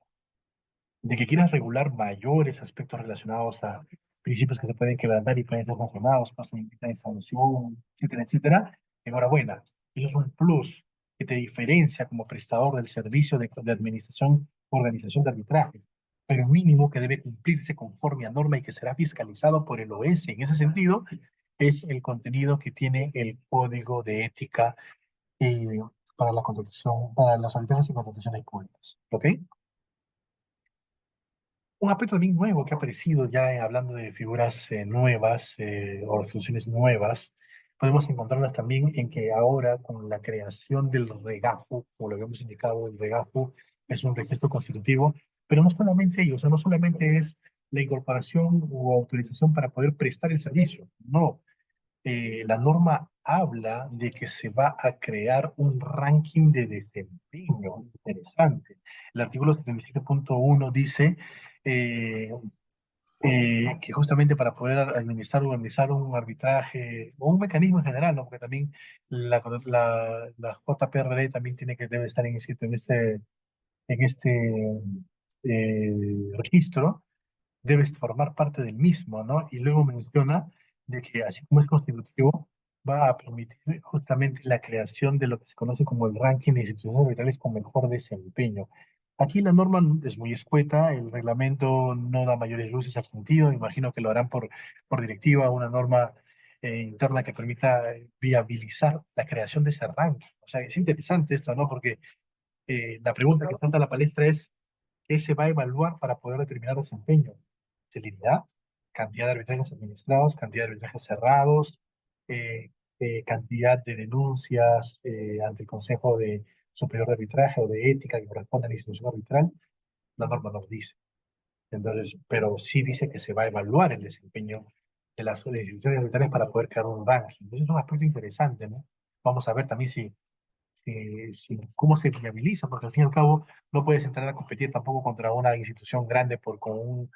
De que quieras regular mayores aspectos relacionados a principios que se pueden quebrantar y pueden ser sancionados, posibilidad de sanción, etcétera, etcétera, enhorabuena. Eso es un plus que te diferencia como prestador del servicio de administración o organización de arbitraje. Pero el mínimo que debe cumplirse conforme a norma y que será fiscalizado por el OS en ese sentido es el contenido que tiene el código de ética eh, para la contratación, para los arbitrajes y contrataciones públicas. ¿Ok? Un aspecto también nuevo que ha aparecido ya hablando de figuras nuevas o funciones nuevas, podemos encontrarlas también en que ahora con la creación del regajo, como lo habíamos indicado, el regajo es un registro constitutivo, pero no solamente ello, o sea, no solamente es la incorporación o autorización para poder prestar el servicio, no, la norma habla de que se va a crear un ranking de desempeño interesante. El artículo 77.1 dice eh, que justamente para poder administrar o organizar un arbitraje o un mecanismo en general, ¿no? Porque también la JPRD también tiene que debe estar inscrito en este registro, debes formar parte del mismo, ¿no? Y luego menciona de que así como es constitutivo, va a permitir justamente la creación de lo que se conoce como el ranking de instituciones arbitrales con mejor desempeño. Aquí la norma es muy escueta, el reglamento no da mayores luces al sentido, imagino que lo harán por directiva, una norma interna que permita viabilizar la creación de ese ranking. O sea, es interesante esto, ¿no? Porque la pregunta que falta a la palestra es, ¿qué se va a evaluar para poder determinar desempeño? Celeridad, cantidad de arbitrajes administrados, cantidad de arbitrajes cerrados, eh, cantidad de denuncias ante el Consejo de Superior de Arbitraje o de Ética que corresponde a la institución arbitral. La norma no lo dice. Entonces, pero sí dice que se va a evaluar el desempeño de las instituciones arbitrales para poder crear un ranking. Entonces, es un aspecto interesante, ¿no? Vamos a ver también cómo se viabiliza, porque al fin y al cabo no puedes entrar a competir tampoco contra una institución grande con un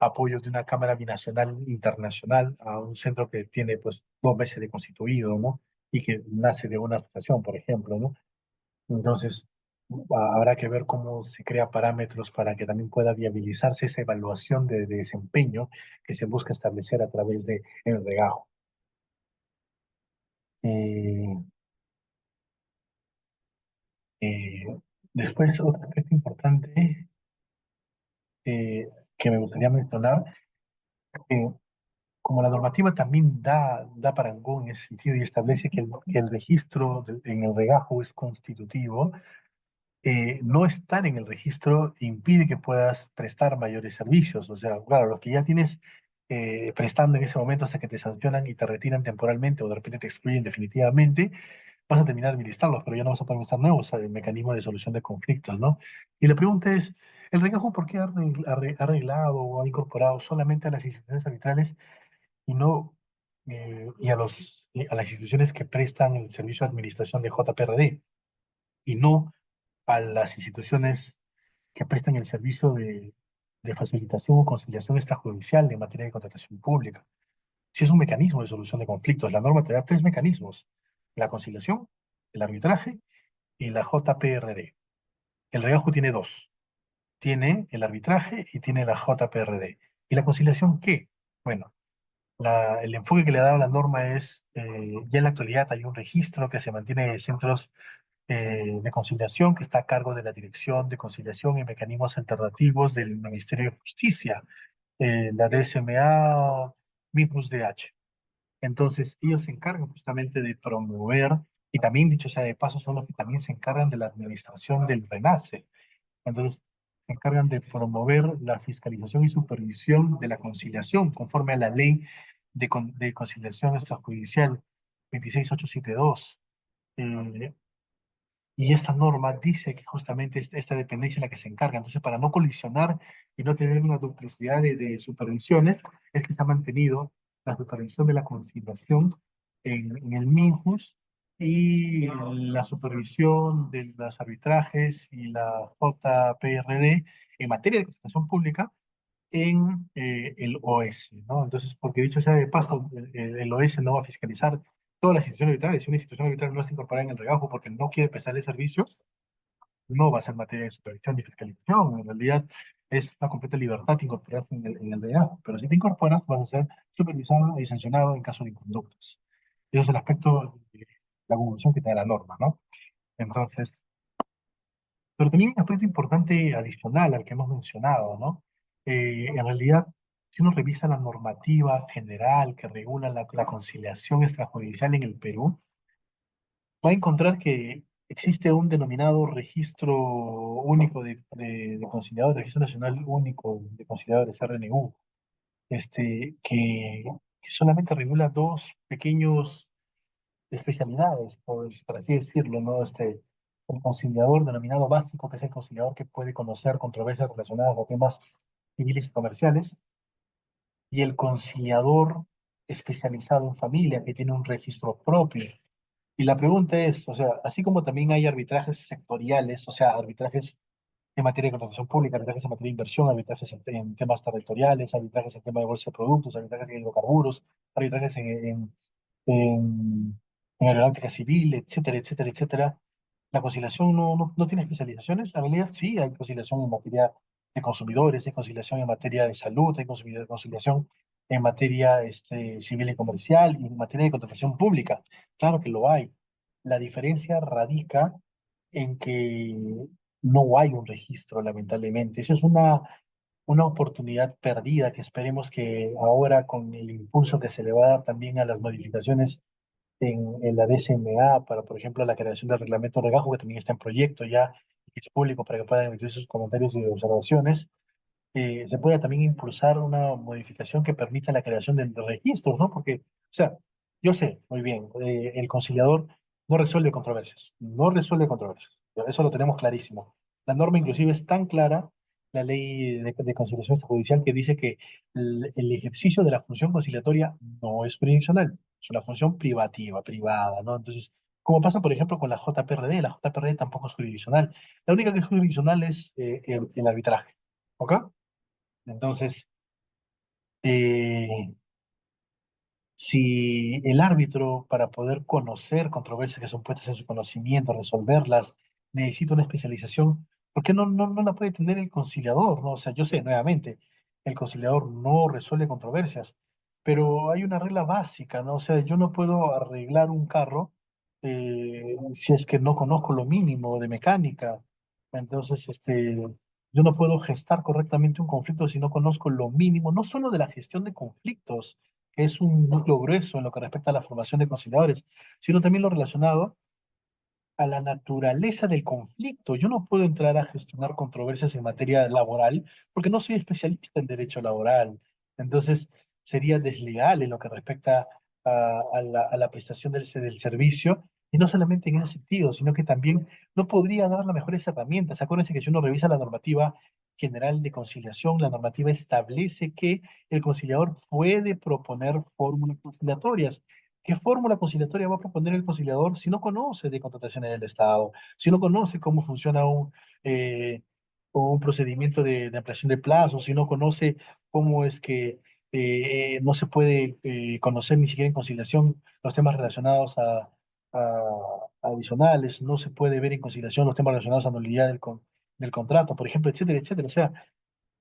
apoyo de una Cámara Binacional Internacional a un centro que tiene pues 2 meses de constituido, ¿no? Y que nace de una asociación, por ejemplo, ¿no? Entonces, habrá que ver cómo se crea parámetros para que también pueda viabilizarse esa evaluación de desempeño que se busca establecer a través de el regajo. Eh, eh, Después, otro aspecto importante eh, que me gustaría mencionar, eh, como la normativa también da parangón en ese sentido y establece que el registro en el regajo es constitutivo, no estar en el registro impide que puedas prestar mayores servicios. O sea, claro, los que ya tienes prestando en ese momento hasta que te sancionan y te retiran temporalmente o de repente te excluyen definitivamente, vas a terminar de administrarlos, pero ya no vas a poder administrar nuevos mecanismos de solución de conflictos, ¿no? Y la pregunta es, ¿el regajo por qué ha ha arreglado o ha incorporado solamente a las instituciones arbitrales y no a las instituciones que prestan el servicio de administración de JPRD y no a las instituciones que prestan el servicio de facilitación o conciliación extrajudicial en materia de contratación pública? Si es un mecanismo de solución de conflictos, la norma te da 3 mecanismos: la conciliación, el arbitraje y la JPRD. El regajo tiene dos. Tiene el arbitraje y tiene la JPRD. ¿Y la conciliación qué? Bueno, el enfoque que le ha dado la norma es, ya en la actualidad hay un registro que se mantiene de centros de conciliación que está a cargo de la Dirección de Conciliación y Mecanismos Alternativos del Ministerio de Justicia, la DSMA, MIJUS-DH. Entonces, ellos se encargan justamente de promover, y también, dicho sea de paso, son los que también se encargan de la administración del RENACE. Entonces, se encargan de promover la fiscalización y supervisión de la conciliación conforme a la ley de conciliación extrajudicial 26872. Eh, y esta norma dice que justamente esta dependencia es la que se encarga. Entonces, para no colisionar y no tener una duplicidad de supervisiones, es que se ha mantenido la supervisión de la conciliación en el MINJUS y la supervisión de los arbitrajes y la JPRD en materia de contratación pública en el OS, ¿no? Entonces, porque dicho sea de paso, el OS no va a fiscalizar todas las instituciones arbitrales. Si una institución arbitral no está incorporada en el regajo porque no quiere prestar el servicio, no va a ser materia de supervisión ni fiscalización. En realidad es una completa libertad incorporarse en el regajo, pero si te incorporas vas a ser supervisado y sancionado en caso de inconductas. Ese es el aspecto de la evolución que te da la norma, ¿no? Entonces, pero también hay un aspecto importante adicional al que hemos mencionado, ¿no? En realidad, si uno revisa la normativa general que regula la conciliación extrajudicial en el Perú, va a encontrar que existe un denominado registro único de conciliadores, registro nacional único de conciliadores, RNU, que solamente regula dos pequeños especialidades, por así decirlo, ¿no? El conciliador denominado básico, que es el conciliador que puede conocer controversias relacionadas a temas civiles y comerciales, y el conciliador especializado en familia, que tiene un registro propio. Y la pregunta es, o sea, así como también hay arbitrajes sectoriales, o sea, arbitrajes en materia de contratación pública, arbitrajes en materia de inversión, arbitrajes en temas territoriales, arbitrajes en temas de bolsa de productos, arbitrajes en hidrocarburos, arbitrajes en, en aeronáutica civil, etcétera, etcétera, etcétera. La conciliación no tiene especializaciones. En realidad sí, hay conciliación en materia de consumidores, hay conciliación en materia de salud, hay conciliación en materia civil y comercial y en materia de contratación pública. Claro que lo hay. La diferencia radica en que no hay un registro, lamentablemente. Eso es una oportunidad perdida que esperemos que ahora con el impulso que se le va a dar también a las modificaciones en la DCMA para, por ejemplo, la creación del reglamento regajo, que también está en proyecto ya, y que es público para que puedan emitir sus comentarios y observaciones, se pueda también impulsar una modificación que permita la creación de registros, ¿no? Porque, o sea, yo sé, muy bien, el conciliador no resuelve controversias, no resuelve controversias, eso lo tenemos clarísimo. La norma inclusive es tan clara, la ley de conciliación extrajudicial, que dice que el ejercicio de la función conciliatoria no es jurisdiccional, es una función privativa, privada, ¿no? Entonces, como pasa, por ejemplo, con la JPRD tampoco es jurisdiccional. La única que es jurisdiccional es el arbitraje, ¿ok? Entonces, eh, si el árbitro, para poder conocer controversias que son puestas en su conocimiento, resolverlas, necesita una especialización, ¿por qué no la puede tener el conciliador, ¿no? O sea, yo sé, nuevamente, el conciliador no resuelve controversias, pero hay una regla básica, ¿no? O sea, yo no puedo arreglar un carro si es que no conozco lo mínimo de mecánica. Entonces, yo no puedo gestar correctamente un conflicto si no conozco lo mínimo, no solo de la gestión de conflictos, que es un núcleo grueso en lo que respecta a la formación de conciliadores, sino también lo relacionado a la naturaleza del conflicto. Yo no puedo entrar a gestionar controversias en materia laboral porque no soy especialista en derecho laboral. Entonces, sería desleal en lo que respecta a la prestación del servicio. Y no solamente en ese sentido, sino que también no podría dar las mejores herramientas. Acuérdense que si uno revisa la normativa general de conciliación, la normativa establece que el conciliador puede proponer fórmulas conciliatorias. ¿Qué fórmula conciliatoria va a proponer el conciliador si no conoce de contrataciones del Estado, si no conoce cómo funciona eh, un procedimiento de ampliación de plazos, si no conoce cómo es que no se puede conocer ni siquiera en conciliación los temas relacionados a adicionales, no se puede ver en conciliación los temas relacionados a nulidad del contrato, por ejemplo, etcétera, etcétera? O sea,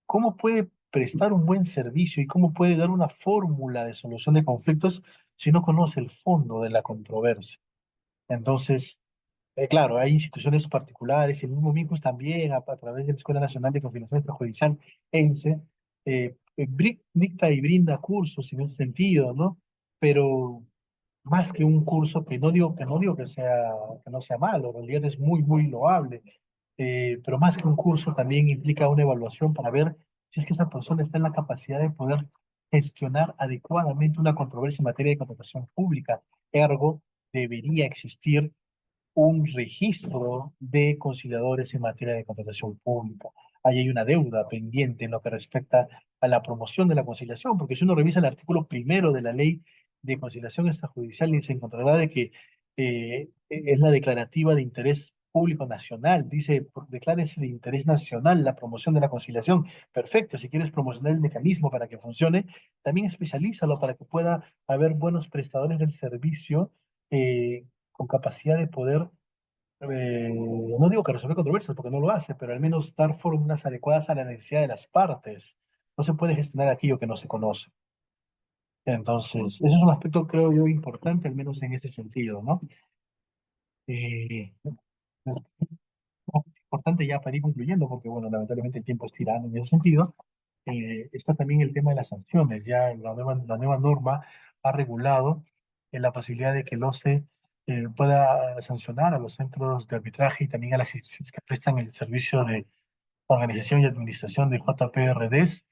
¿cómo puede prestar un buen servicio y cómo puede dar una fórmula de solución de conflictos si no conoce el fondo de la controversia? Entonces, claro, hay instituciones particulares, el mismo MICUS también, a través de la Escuela Nacional de Conciliación Extrajudicial, ENSE, dicta y brinda cursos en ese sentido, ¿no? Pero más que un curso, que no digo que no sea malo, en realidad es muy, muy loable, pero más que un curso también implica una evaluación para ver si es que esa persona está en la capacidad de poder gestionar adecuadamente una controversia en materia de contratación pública. Ergo, debería existir un registro de conciliadores en materia de contratación pública. Ahí hay una deuda pendiente en lo que respecta a la promoción de la conciliación, porque si uno revisa el artículo primero de la ley de conciliación extrajudicial, se encontrará de que es la declarativa de interés público nacional, dice, declárese de interés nacional la promoción de la conciliación. Perfecto, si quieres promocionar el mecanismo para que funcione, también especialízalo para que pueda haber buenos prestadores del servicio con capacidad de poder, no digo que resolver controversias, porque no lo hace, pero al menos dar fórmulas adecuadas a la necesidad de las partes. No se puede gestionar aquello que no se conoce. Entonces, ese es un aspecto, creo yo, importante, al menos en ese sentido, ¿no? Eh, Importante ya para ir concluyendo, porque bueno, lamentablemente el tiempo es tirano en ese sentido. Está también el tema de las sanciones. Ya la nueva norma ha regulado la posibilidad de que el OCE pueda sancionar a los centros de arbitraje y también a las instituciones que prestan el servicio de organización y administración de JPRDs,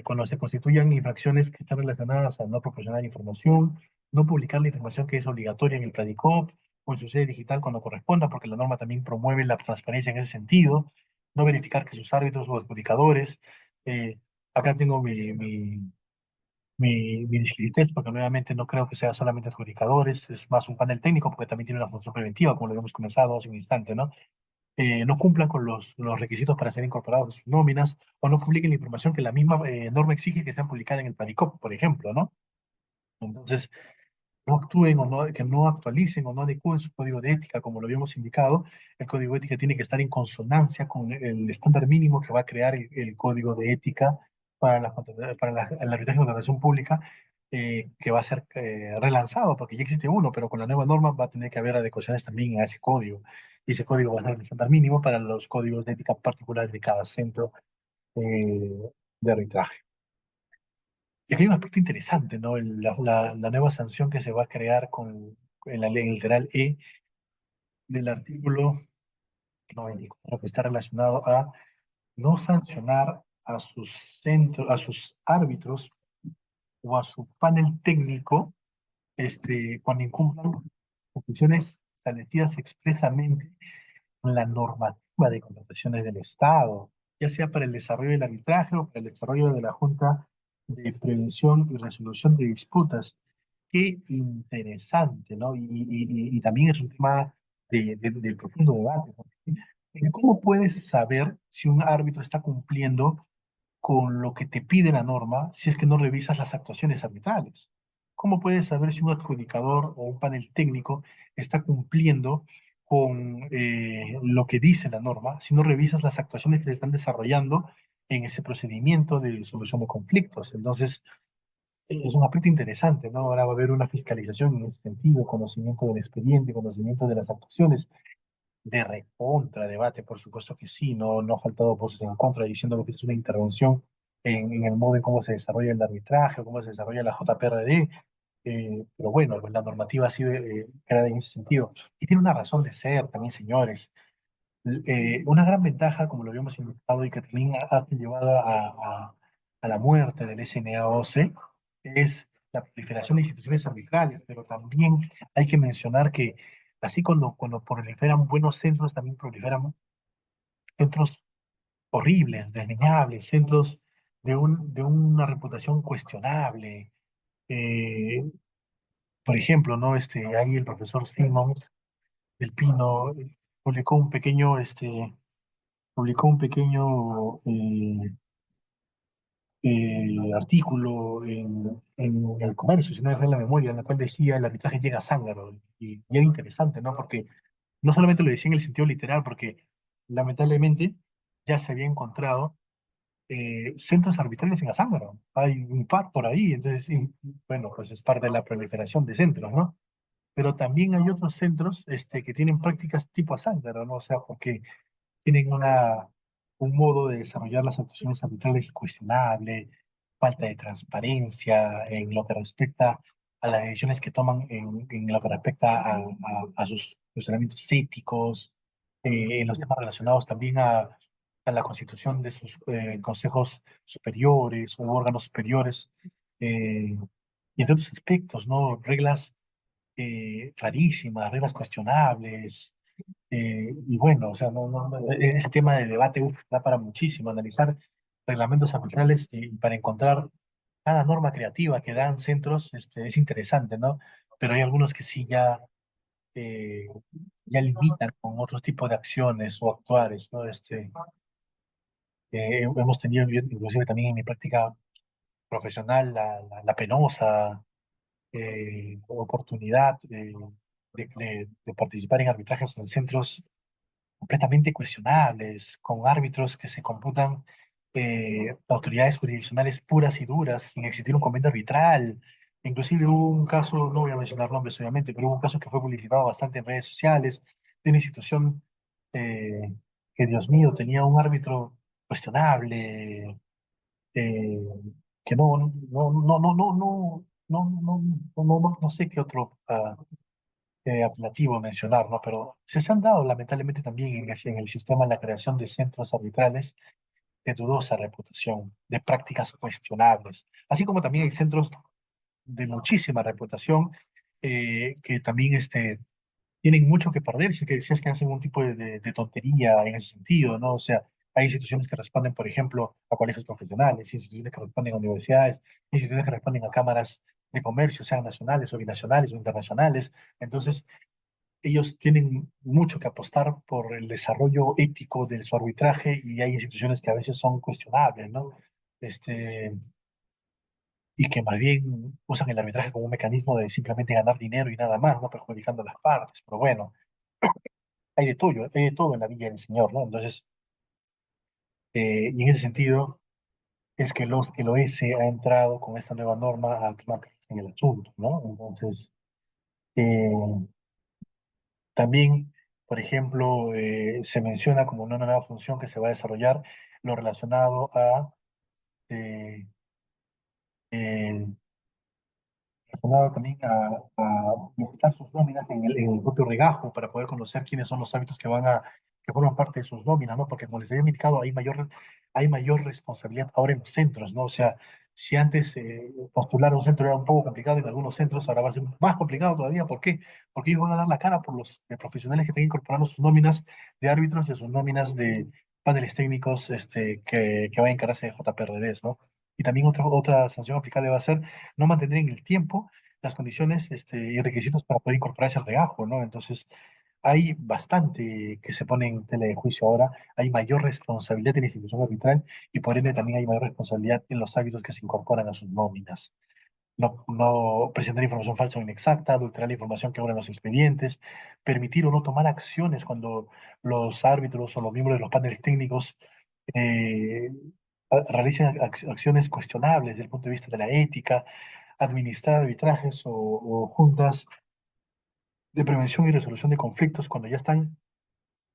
cuando se constituyan infracciones que están relacionadas a no proporcionar información, no publicar la información que es obligatoria en el Pladicop o en su sede digital cuando corresponda, porque la norma también promueve la transparencia en ese sentido, no verificar que sus árbitros o adjudicadores, acá tengo mi disquisites, porque nuevamente no creo que sea solamente adjudicadores, es más un panel técnico porque también tiene una función preventiva, como lo habíamos comenzado hace un instante, ¿no? No cumplan con los requisitos para ser incorporados a sus nóminas o no publiquen la información que la misma norma exige que sea publicada en el Planicop, por ejemplo, ¿no? Entonces, no actúen o no, que no actualicen o no adecúen su código de ética, como lo habíamos indicado. El código de ética tiene que estar en consonancia con el estándar mínimo que va a crear el código de ética el arbitraje de contratación pública, que va a ser relanzado, porque ya existe uno, pero con la nueva norma va a tener que haber adecuaciones también a ese código. Y ese código va a ser el estándar mínimo para los códigos de ética particulares de cada centro de arbitraje. Y aquí hay un aspecto interesante, ¿no? La nueva sanción que se va a crear en la ley literal E del artículo 94, que está relacionado a no sancionar a sus centros, a sus árbitros o a su panel técnico, cuando incumplan funciones establecidas expresamente la normativa de contrataciones del Estado, ya sea para el desarrollo del arbitraje o para el desarrollo de la Junta de Prevención y Resolución de Disputas. Qué interesante, ¿no? Y también es un tema de profundo debate, porque ¿cómo puedes saber si un árbitro está cumpliendo con lo que te pide la norma si es que no revisas las actuaciones arbitrales? ¿Cómo puedes saber si un adjudicador o un panel técnico está cumpliendo con lo que dice la norma si no revisas las actuaciones que se están desarrollando en ese procedimiento de solución de conflictos? Entonces, es un aspecto interesante, ¿no? Ahora va a haber una fiscalización en ese sentido, conocimiento del expediente, conocimiento de las actuaciones. De recontra debate, por supuesto que sí, no ha faltado voces en contra diciendo lo que es una intervención en el modo en cómo se desarrolla el arbitraje, o cómo se desarrolla la JPRD, pero bueno, pues la normativa ha sido creada en ese sentido. Y tiene una razón de ser también, señores. Una gran ventaja, como lo habíamos indicado y que también ha llevado a la muerte del SNAOC, es la proliferación de instituciones arbitrales, pero también hay que mencionar que así cuando proliferan buenos centros, también proliferan centros horribles, desdeñables, centros de una reputación cuestionable. Eh, por ejemplo, ¿no? Ahí el profesor Simon del Pino publicó un pequeño, publicó un pequeño artículo en El Comercio, si no me falla la memoria, en el cual decía el arbitraje llega a zángano. Y era interesante, ¿no? Porque no solamente lo decía en el sentido literal, porque lamentablemente ya se había encontrado centros arbitrales en Azángaro. Hay un par por ahí, entonces, bueno, pues es parte de la proliferación de centros, ¿no? Pero también hay otros centros que tienen prácticas tipo Azángaro, ¿no? O sea, porque tienen un modo de desarrollar las actuaciones arbitrales cuestionable, falta de transparencia en lo que respecta a las decisiones que toman en lo que respecta a sus funcionamientos éticos, en los temas relacionados también a la constitución de sus consejos superiores u órganos superiores, y entre otros aspectos, ¿no? Reglas rarísimas, reglas cuestionables, y bueno, o sea, ese tema de debate da para muchísimo, analizar reglamentos arbitrales y para encontrar cada norma creativa que dan centros, es interesante, ¿no? Pero hay algunos que sí ya eh, ya limitan con otros tipos de acciones o actuares, ¿no? Hemos tenido, inclusive también en mi práctica profesional, la penosa oportunidad de participar en arbitrajes en centros completamente cuestionables, con árbitros que se computan autoridades jurisdiccionales puras y duras, sin existir un convenio arbitral. Inclusive hubo un caso, no voy a mencionar nombres obviamente, pero hubo un caso que fue publicitado bastante en redes sociales de una institución eh, que, Dios mío, tenía un árbitro cuestionable, eh, que no sé qué otro apelativo mencionar, ¿no? Pero se han dado lamentablemente también en el sistema la creación de centros arbitrales de dudosa reputación, de prácticas cuestionables, así como también hay centros de muchísima reputación que también tienen mucho que perder si es que hacen un tipo de tontería en ese sentido, ¿no? O sea, hay instituciones que responden, por ejemplo, a colegios profesionales, instituciones que responden a universidades, instituciones que responden a cámaras de comercio, sean nacionales o binacionales o internacionales. Entonces, ellos tienen mucho que apostar por el desarrollo ético de su arbitraje y hay instituciones que a veces son cuestionables, ¿no? Este, y que más bien usan el arbitraje como un mecanismo de simplemente ganar dinero y nada más, no perjudicando a las partes. Pero bueno, hay de todo en la Villa del Señor, ¿no? Entonces, y en ese sentido es que el OS ha entrado con esta nueva norma a tomar cartas en el asunto, ¿no? Entonces, eh, también, por ejemplo, se menciona como una nueva función que se va a desarrollar lo relacionado a eh, eh, relacionado también a mostrar sus nóminas en el propio regajo para poder conocer quiénes son los hábitos que forman parte de sus nóminas, ¿no? Porque como les había indicado, hay mayor responsabilidad ahora en los centros, ¿no? O sea, si antes postular a un centro era un poco complicado en algunos centros, ahora va a ser más complicado todavía. ¿Por qué? Porque ellos van a dar la cara por los profesionales que estén incorporando sus nóminas de árbitros y sus nóminas de paneles técnicos que van a encargarse de JPRDs, ¿no? Y también otra sanción aplicable va a ser no mantener en el tiempo las condiciones y requisitos para poder incorporarse al regajo, ¿no? Entonces, hay bastante que se pone en tela de juicio ahora, hay mayor responsabilidad en la institución arbitral y por ende también hay mayor responsabilidad en los hábitos que se incorporan a sus nóminas. No presentar información falsa o inexacta, adulterar la información que habrá en los expedientes, permitir o no tomar acciones cuando los árbitros o los miembros de los paneles técnicos eh, realicen acciones cuestionables desde el punto de vista de la ética, administrar arbitrajes o juntas de prevención y resolución de conflictos cuando ya están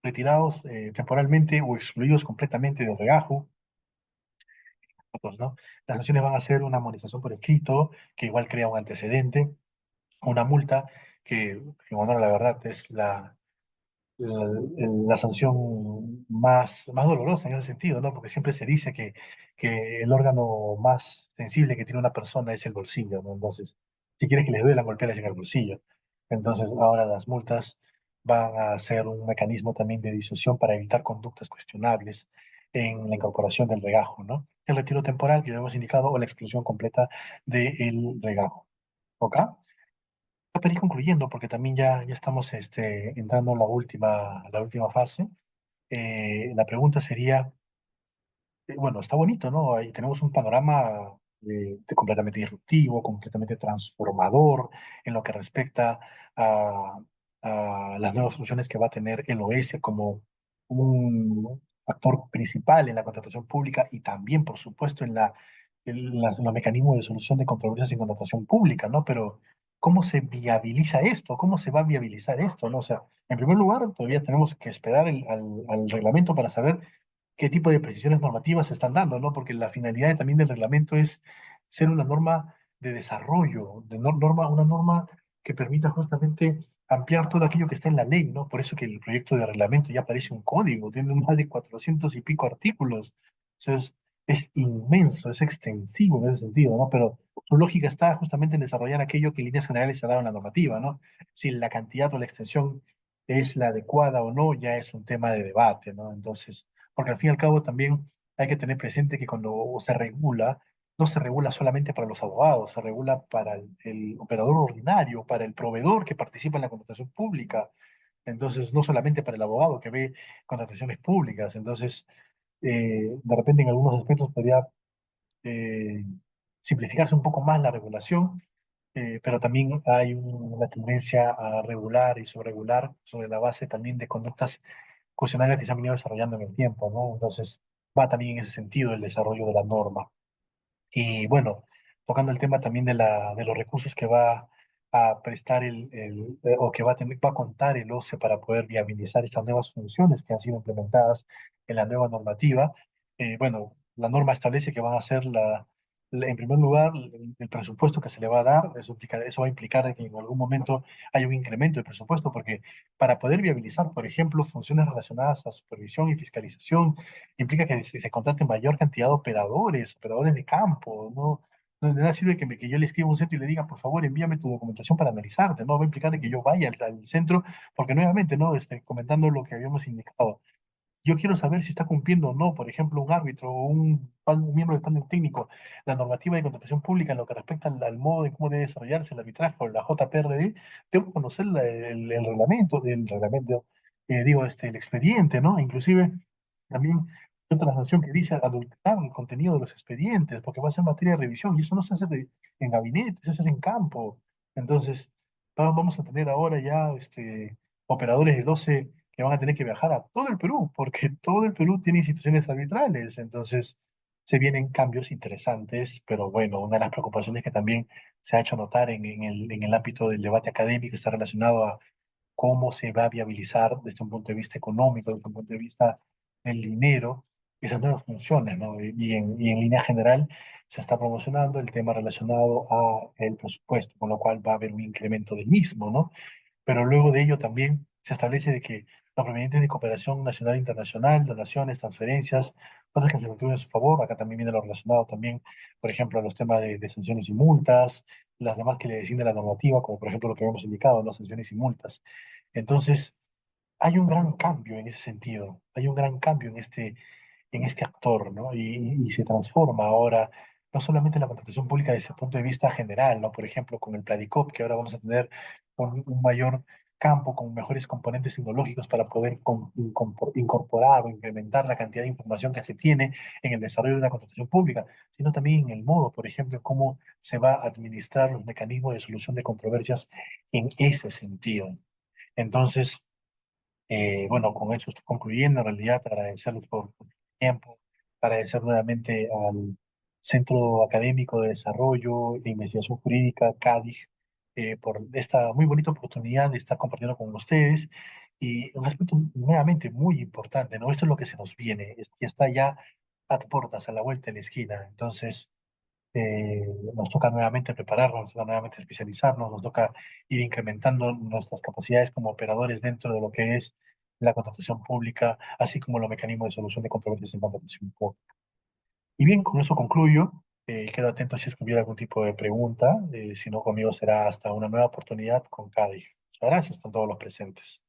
retirados temporalmente o excluidos completamente del regajo, pues, ¿no? Las sanciones van a ser una amonestación por escrito, que igual crea un antecedente, una multa, que en honor a la verdad es la sanción más dolorosa en ese sentido, ¿no? Porque siempre se dice que el órgano más sensible que tiene una persona es el bolsillo, ¿no? Entonces, si quieres que les duela, golpearles en el bolsillo. Entonces, ahora las multas van a ser un mecanismo también de disuasión para evitar conductas cuestionables en la incorporación del regajo, ¿no? El retiro temporal, que ya hemos indicado, o la exclusión completa del regajo. ¿Ok? Para ir concluyendo, porque también ya estamos entrando en la última fase. La pregunta sería, bueno, está bonito, ¿no? Ahí tenemos un panorama completamente disruptivo, completamente transformador en lo que respecta a, a las nuevas funciones que va a tener el OS como un actor principal en la contratación pública y también, por supuesto, en los mecanismos de solución de controversias en contratación pública, ¿no? Pero, ¿cómo se viabiliza esto? ¿Cómo se va a viabilizar esto, ¿no? O sea, en primer lugar, todavía tenemos que esperar al reglamento para saber qué tipo de precisiones normativas se están dando, ¿no? Porque la finalidad también del reglamento es ser una norma de desarrollo, una norma que permita justamente ampliar todo aquello que está en la ley, ¿no? Por eso que el proyecto de reglamento ya parece un código, tiene más de 400 y pico artículos. Entonces, es inmenso, es extensivo en ese sentido, ¿no? Pero su lógica está justamente en desarrollar aquello que en líneas generales se ha dado en la normativa, ¿no? Si la cantidad o la extensión es la adecuada o no, ya es un tema de debate, ¿no? Entonces, porque al fin y al cabo también hay que tener presente que cuando se regula, no se regula solamente para los abogados, se regula para el operador ordinario, para el proveedor que participa en la contratación pública. Entonces, no solamente para el abogado que ve contrataciones públicas. Entonces, de repente en algunos aspectos podría eh, simplificarse un poco más la regulación, pero también hay una tendencia a regular y sobreregular sobre la base también de conductas cuestionarias que se han venido desarrollando en el tiempo, ¿no? Entonces, va también en ese sentido el desarrollo de la norma. Y bueno, tocando el tema también de los recursos que va a prestar o que va a contar el OCE para poder viabilizar estas nuevas funciones que han sido implementadas en la nueva normativa. Bueno, la norma establece que van a ser en primer lugar, el presupuesto que se le va a dar. Eso va a implicar de que en algún momento haya un incremento de presupuesto, porque para poder viabilizar, por ejemplo, funciones relacionadas a supervisión y fiscalización, implica que se contrate mayor cantidad de operadores de campo, ¿no? No de nada sirve que yo le escriba a un centro y le diga, por favor, envíame tu documentación para analizarte, ¿no? Va a implicar de que yo vaya al centro, porque nuevamente, ¿no? Comentando lo que habíamos indicado, yo quiero saber si está cumpliendo o no, por ejemplo, un árbitro o un miembro del panel técnico, la normativa de contratación pública en lo que respecta al modo de cómo debe desarrollarse el arbitraje o la JPRD. Tengo que conocer el reglamento, el expediente, ¿no? Inclusive también hay otra sanción que dice adulterar el contenido de los expedientes, porque va a ser materia de revisión, y eso no se hace en gabinetes, eso se hace en campo. Entonces, vamos a tener ahora ya operadores de 12 que van a tener que viajar a todo el Perú, porque todo el Perú tiene instituciones arbitrales. Entonces, se vienen cambios interesantes, pero bueno, una de las preocupaciones que también se ha hecho notar en el ámbito del debate académico está relacionado a cómo se va a viabilizar desde un punto de vista económico, desde un punto de vista del dinero, esas nuevas funciones, ¿no? Y en línea general se está promocionando el tema relacionado a el presupuesto, con lo cual va a haber un incremento del mismo, ¿no? Pero luego de ello también se establece de que los provenientes de cooperación nacional e internacional, donaciones, transferencias, cosas que se efectúen en su favor, acá también viene lo relacionado también, por ejemplo, a los temas de sanciones y multas, las demás que le designa la normativa, como por ejemplo lo que hemos indicado, ¿no? Sanciones y multas. Entonces, hay un gran cambio en ese sentido, hay un gran cambio en este actor, ¿no? Y se transforma ahora, no solamente en la contratación pública desde el punto de vista general, ¿no? Por ejemplo, con el Pladicop, que ahora vamos a tener un mayor campo con mejores componentes tecnológicos para poder incorporar o incrementar la cantidad de información que se tiene en el desarrollo de una contratación pública, sino también en el modo, por ejemplo, cómo se va a administrar los mecanismos de solución de controversias en ese sentido. Entonces, bueno, con eso estoy concluyendo. En realidad, agradecerles por el tiempo, agradecer nuevamente al Centro Académico de Desarrollo e Investigación Jurídica, CADIJ, por esta muy bonita oportunidad de estar compartiendo con ustedes. Y un aspecto nuevamente muy importante, ¿no? Esto es lo que se nos viene, ya está ya a puertas, a la vuelta de la esquina. Entonces, nos toca nuevamente prepararnos, nos toca nuevamente especializarnos, nos toca ir incrementando nuestras capacidades como operadores dentro de lo que es la contratación pública, así como los mecanismos de solución de controversias en contratación pública. Y bien, con eso concluyo. Quedo atento si es que hubiera algún tipo de pregunta. Si no, conmigo será hasta una nueva oportunidad con Cádiz. Muchas gracias con todos los presentes.